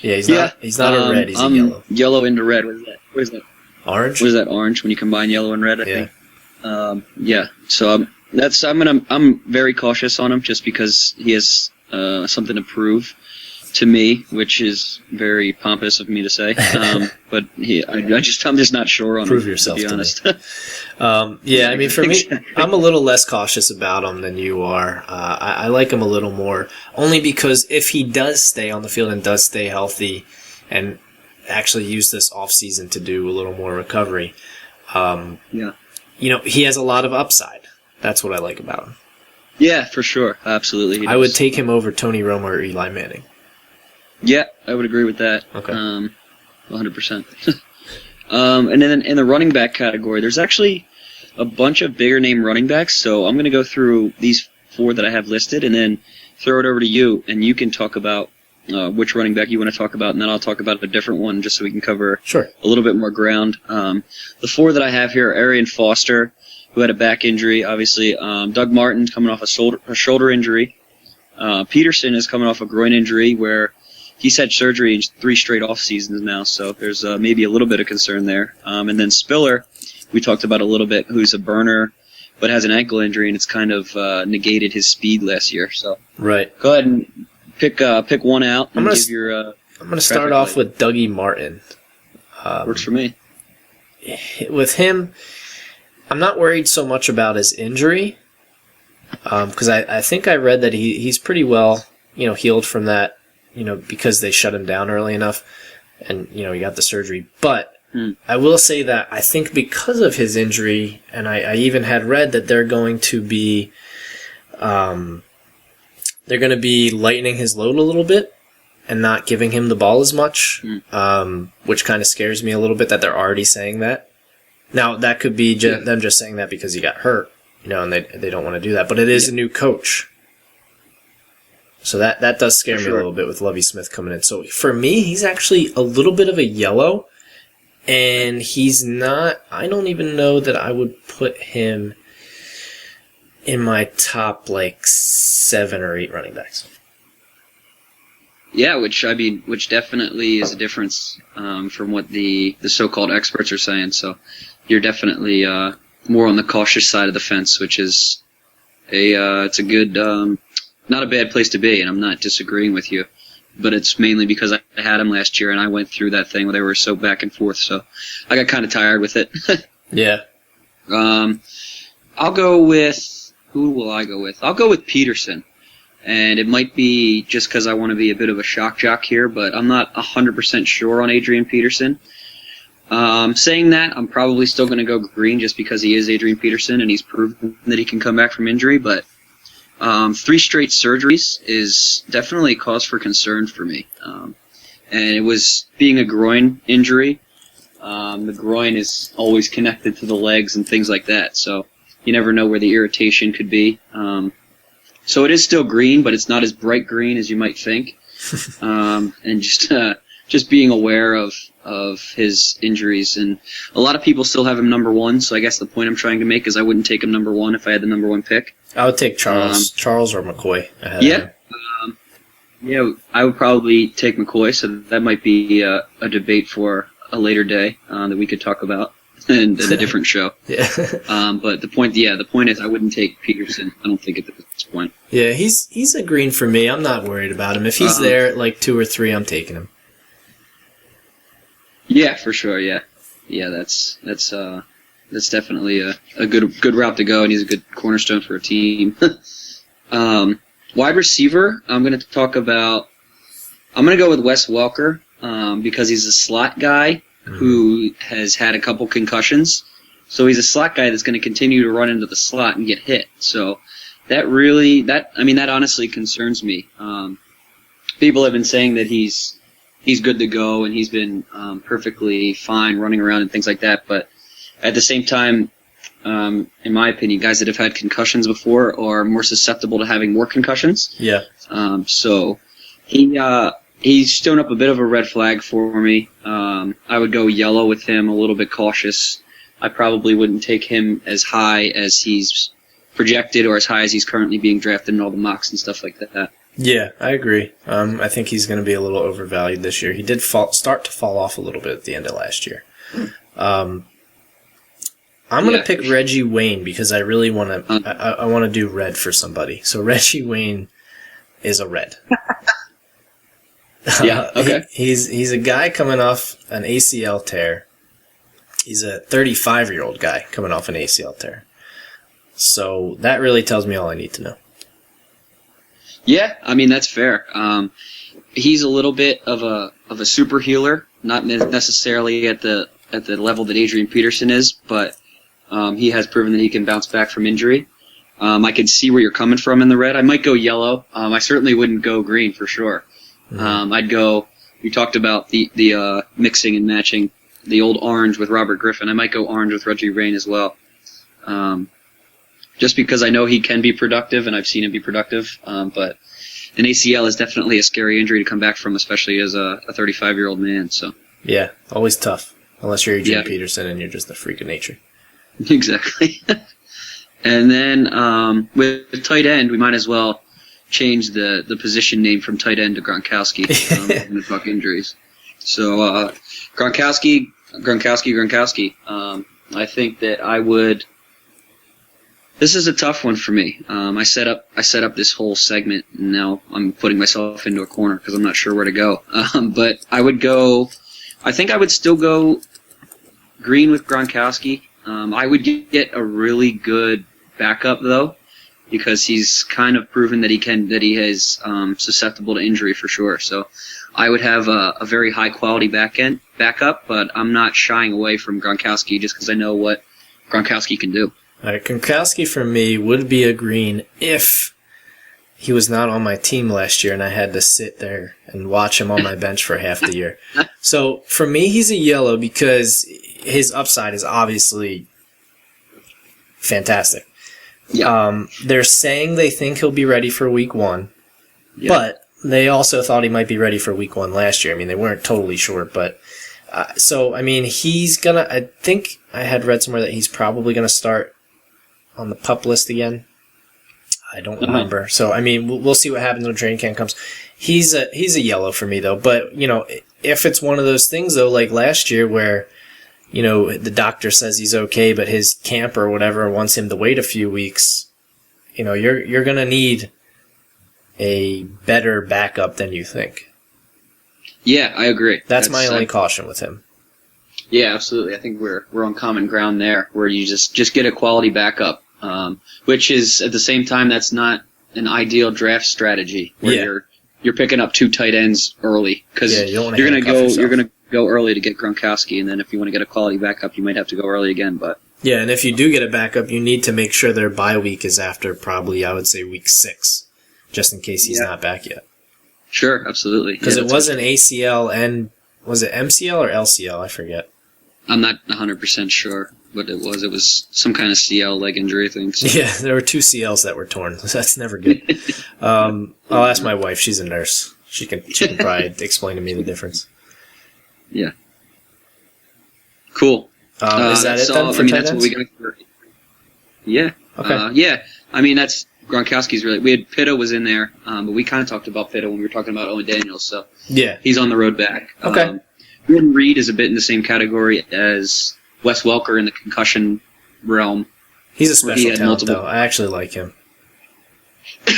Yeah, he's not a red. He's a yellow. Yellow into red. What is that? Orange. What is that? Orange when you combine yellow and red. I think. So I'm very cautious on him just because he has something to prove to me, which is very pompous of me to say. But I'm just not sure on prove him. Yourself to be honest. I mean, for me, I'm a little less cautious about him than you are. I like him a little more, only because if he does stay on the field and does stay healthy, and actually use this off-season to do a little more recovery, he has a lot of upside. That's what I like about him. Yeah, for sure. Absolutely. I would take him over Tony Romo or Eli Manning. Yeah, I would agree with that. Okay. 100%. And then in the running back category, there's actually a bunch of bigger name running backs, so I'm going to go through these 4 that I have listed and then throw it over to you, and you can talk about which running back you want to talk about, and then I'll talk about a different one just so we can cover Sure. a little bit more ground. The 4 that I have here are Arian Foster, who had a back injury, obviously. Doug Martin coming off a shoulder injury. Peterson is coming off a groin injury where he's had surgery in 3 straight off seasons now, so there's maybe a little bit of concern there. And then Spiller, we talked about a little bit, who's a burner but has an ankle injury, and it's kind of negated his speed last year. So Right. go ahead and pick one out and give your. I'm going to start off with Dougie Martin. Works for me. With him, I'm not worried so much about his injury, because I think I read that he's pretty well, healed from that, because they shut him down early enough, and he got the surgery. But I will say that I think because of his injury, and I even had read that they're going to be lightening his load a little bit and not giving him the ball as much, which kind of scares me a little bit that they're already saying that. Now, that could be them just saying that because he got hurt, and they don't want to do that. But it is a new coach. So that does scare me a little bit with Lovie Smith coming in. So for me, he's actually a little bit of a yellow, and he's not, I don't even know that I would put him in my top, 7 or 8 running backs. Yeah, which definitely is a difference from what the so-called experts are saying. So you're definitely more on the cautious side of the fence, which is it's a good, not a bad place to be, and I'm not disagreeing with you. But it's mainly because I had him last year, and I went through that thing where they were so back and forth, so I got kind of tired with it. Yeah. I'll go with, who will I go with? I'll go with Peterson. And it might be just because I want to be a bit of a shock jock here, but I'm not 100% sure on Adrian Peterson. Saying that, I'm probably still going to go green just because he is Adrian Peterson and he's proven that he can come back from injury, but 3 straight surgeries is definitely a cause for concern for me. And it was being a groin injury. The groin is always connected to the legs and things like that, so you never know where the irritation could be. So it is still green, but it's not as bright green as you might think. And just being aware of his injuries. And a lot of people still have him number 1, so I guess the point I'm trying to make is I wouldn't take him number 1 if I had the number 1 pick. I would take Charles or McCoy. Yeah, I would probably take McCoy, so that might be a debate for a later day that we could talk about in a different show. Yeah. But the point is I wouldn't take Peterson. I don't think at this point. Yeah, he's a green for me. I'm not worried about him. If he's there at 2 or 3, I'm taking him. Yeah, for sure. Yeah, that's definitely a good route to go, and he's a good cornerstone for a team. Wide receiver, I'm going to talk about. I'm going to go with Wes Welker because he's a slot guy who has had a couple concussions. So he's a slot guy that's going to continue to run into the slot and get hit. So that honestly concerns me. People have been saying that he's good to go and he's been perfectly fine running around and things like that. But at the same time, in my opinion, guys that have had concussions before are more susceptible to having more concussions. Yeah. So he's shown up a bit of a red flag for me. I would go yellow with him, a little bit cautious. I probably wouldn't take him as high as he's projected or as high as he's currently being drafted in all the mocks and stuff like that. Yeah, I agree. I think he's going to be a little overvalued this year. He did start to fall off a little bit at the end of last year. I'm going to pick Reggie Wayne because I really want to. I want to do red for somebody. So Reggie Wayne is a red. Yeah. Okay. He's a guy coming off an ACL tear. He's a 35-year-old guy coming off an ACL tear. So that really tells me all I need to know. Yeah, that's fair. He's a little bit of a super healer, not necessarily at the level that Adrian Peterson is, but he has proven that he can bounce back from injury. I can see where you're coming from in the red. I might go yellow. I certainly wouldn't go green for sure. I'd go. We talked about the mixing and matching the old orange with Robert Griffin. I might go orange with Reggie Wayne as well. Just because I know he can be productive and I've seen him be productive. But an ACL is definitely a scary injury to come back from, especially as a 35-year-old man. So Yeah, always tough. Unless you're Adrian Yeah. Peterson and you're just a freak of nature. Exactly. And then with tight end, we might as well change the position name from tight end to Gronkowski in the fuck injuries. So Gronkowski. I think that I would. This is a tough one for me. I set up this whole segment, and now I'm putting myself into a corner because I'm not sure where to go. But I would go. I think I would still go green with Gronkowski. I would get a really good backup though, because he's kind of proven that he is susceptible to injury for sure. So I would have a very high quality backup, but I'm not shying away from Gronkowski just because I know what Gronkowski can do. All right, Gronkowski for me would be a green if he was not on my team last year and I had to sit there and watch him on my bench for half the year. So for me, he's a yellow because his upside is obviously fantastic. Yeah. They're saying they think he'll be ready for week 1, Yeah. but they also thought he might be ready for week 1 last year. I mean, they weren't totally sure, but so, I mean, I think I had read somewhere that he's probably going to start on the PUP list again. I don't remember. So, I mean, we'll see what happens when training camp comes. He's a yellow for me, though. But, you know, if it's one of those things, though, like last year where, you know, the doctor says he's okay, but his camp or whatever wants him to wait a few weeks, you know, you're going to need a better backup than you think. Yeah, I agree. That's my only caution with him. Yeah, absolutely. I think we're on common ground there, where you just get a quality backup, which is at the same time that's not an ideal draft strategy where you're picking up 2 tight ends early because you're gonna go early to get Gronkowski, and then if you want to get a quality backup, you might have to go early again. But yeah, and if you do get a backup, you need to make sure their bye week is after probably, I would say, week 6, just in case he's not back yet. Sure, absolutely. Because it was an ACL and was it MCL or LCL? I forget. I'm not 100% sure what it was. It was some kind of CL leg injury thing. So. Yeah, there were 2 CLs that were torn. That's never good. I'll ask my wife. She's a nurse. She can probably explain to me the difference. Yeah. Cool. Is that it then for tight that's ends? what we got for. Yeah. Okay. Yeah. I mean, that's Gronkowski's really. We had Pitto was in there, but we kind of talked about Pitto when we were talking about Owen Daniels. So yeah, he's on the road back. Okay. Jordan Reed is a bit in the same category as Wes Welker in the concussion realm. He's a special talent, multiple. though. I actually like him.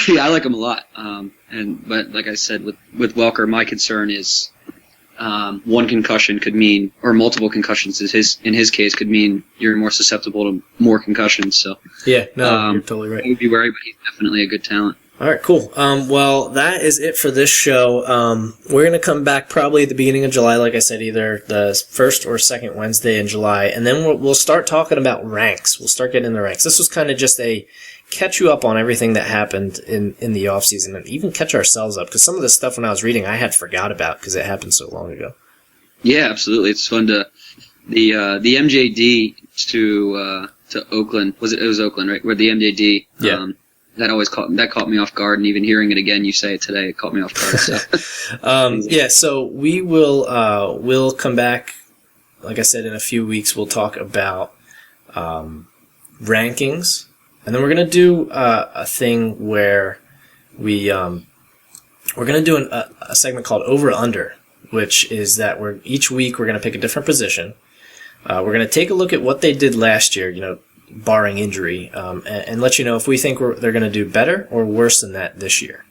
Yeah, I like him a lot. But like I said, with Welker, my concern is one concussion could mean, or multiple concussions in his case could mean you're more susceptible to more concussions. So yeah, no, you're totally right. I would be worried, but he's definitely a good talent. All right, cool. Well, that is it for this show. We're going to come back probably at the beginning of July, like I said, either the first or second Wednesday in July, and then we'll start talking about ranks. We'll start getting into ranks. This was kind of just a catch you up on everything that happened in the offseason, and even catch ourselves up, because some of the stuff when I was reading I had forgot about because it happened so long ago. Yeah, absolutely. It's fun to the MJD to Oakland. It was Oakland, right? Where the MJD. Yeah. That caught me off guard, and even hearing it again, you say it today, it caught me off guard. So. Yeah, so we will we'll come back, like I said, in a few weeks. We'll talk about rankings, and then we're gonna do a thing where we're gonna do a segment called Over Under, which is that each week we're gonna pick a different position. We're gonna take a look at what they did last year, you know, barring injury, and let you know if we think they're going to do better or worse than that this year.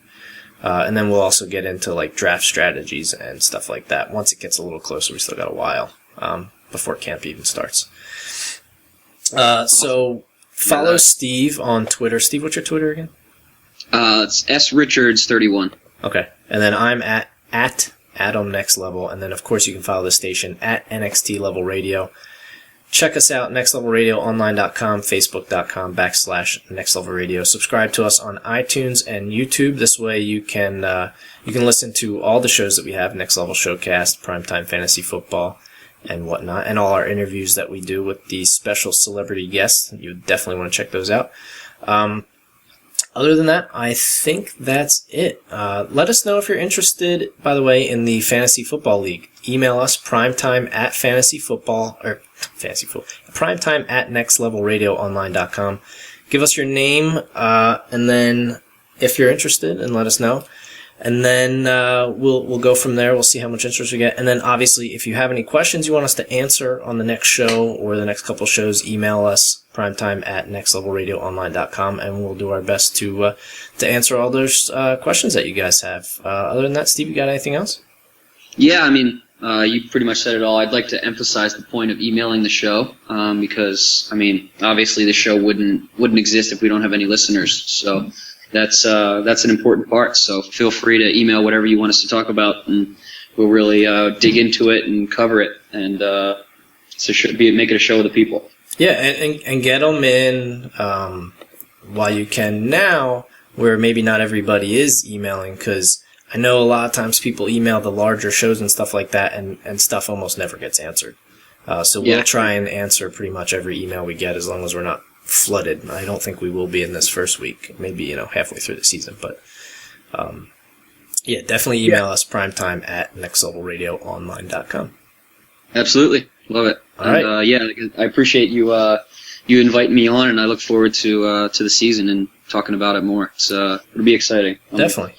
And then we'll also get into like draft strategies and stuff like that. Once it gets a little closer, we still got a while before camp even starts. So follow Steve on Twitter. Steve, what's your Twitter again? It's srichards31. Okay, and then I'm at Adam Next Level, and then of course you can follow the station at NXT Level Radio. Check us out, nextlevelradioonline.com, facebook.com/Next Level Radio. Subscribe to us on iTunes and YouTube. This way you can listen to all the shows that we have, Next Level Showcast, Primetime Fantasy Football, and whatnot, and all our interviews that we do with these special celebrity guests. You definitely want to check those out. Other than that, I think that's it. Let us know if you're interested, by the way, in the Fantasy Football League. Email us primetime at primetime at nextlevelradioonline.com. Give us your name, and then if you're interested, and let us know. And then we'll go from there. We'll see how much interest we get. And then, obviously, if you have any questions you want us to answer on the next show or the next couple shows, email us primetime at nextlevelradioonline.com, and we'll do our best to answer all those questions that you guys have. Other than that, Steve, you got anything else? Yeah, I mean, you pretty much said it all. I'd like to emphasize the point of emailing the show because, I mean, obviously the show wouldn't exist if we don't have any listeners. So that's an important part. So feel free to email whatever you want us to talk about, and we'll really dig into it and cover it. And make it a show of the people. Yeah, and get them in while you can now, where maybe not everybody is emailing, because I know a lot of times people email the larger shows and stuff like that, and stuff almost never gets answered. So we'll try and answer pretty much every email we get, as long as we're not flooded. I don't think we will be in this first week, maybe halfway through the season, but definitely email us primetime at nextlevelradioonline.com. Absolutely, love it. All right. I appreciate you inviting me on, and I look forward to the season and talking about it more. So it'll be exciting. Definitely.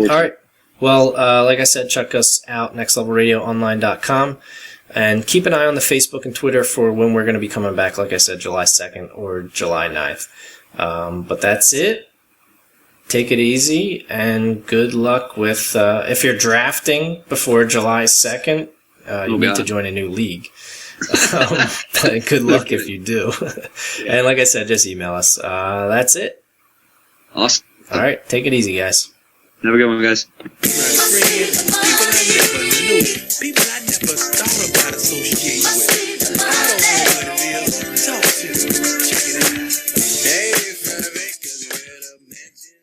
All right. Well, like I said, check us out, nextlevelradioonline.com. And keep an eye on the Facebook and Twitter for when we're going to be coming back, like I said, July 2nd or July 9th. But that's it. Take it easy, and good luck with, if you're drafting before July 2nd, you need to join a new league. But good luck if you do. And like I said, just email us. That's it. Awesome. All right. Take it easy, guys. Have a good one, guys. My friends, people I never knew, people I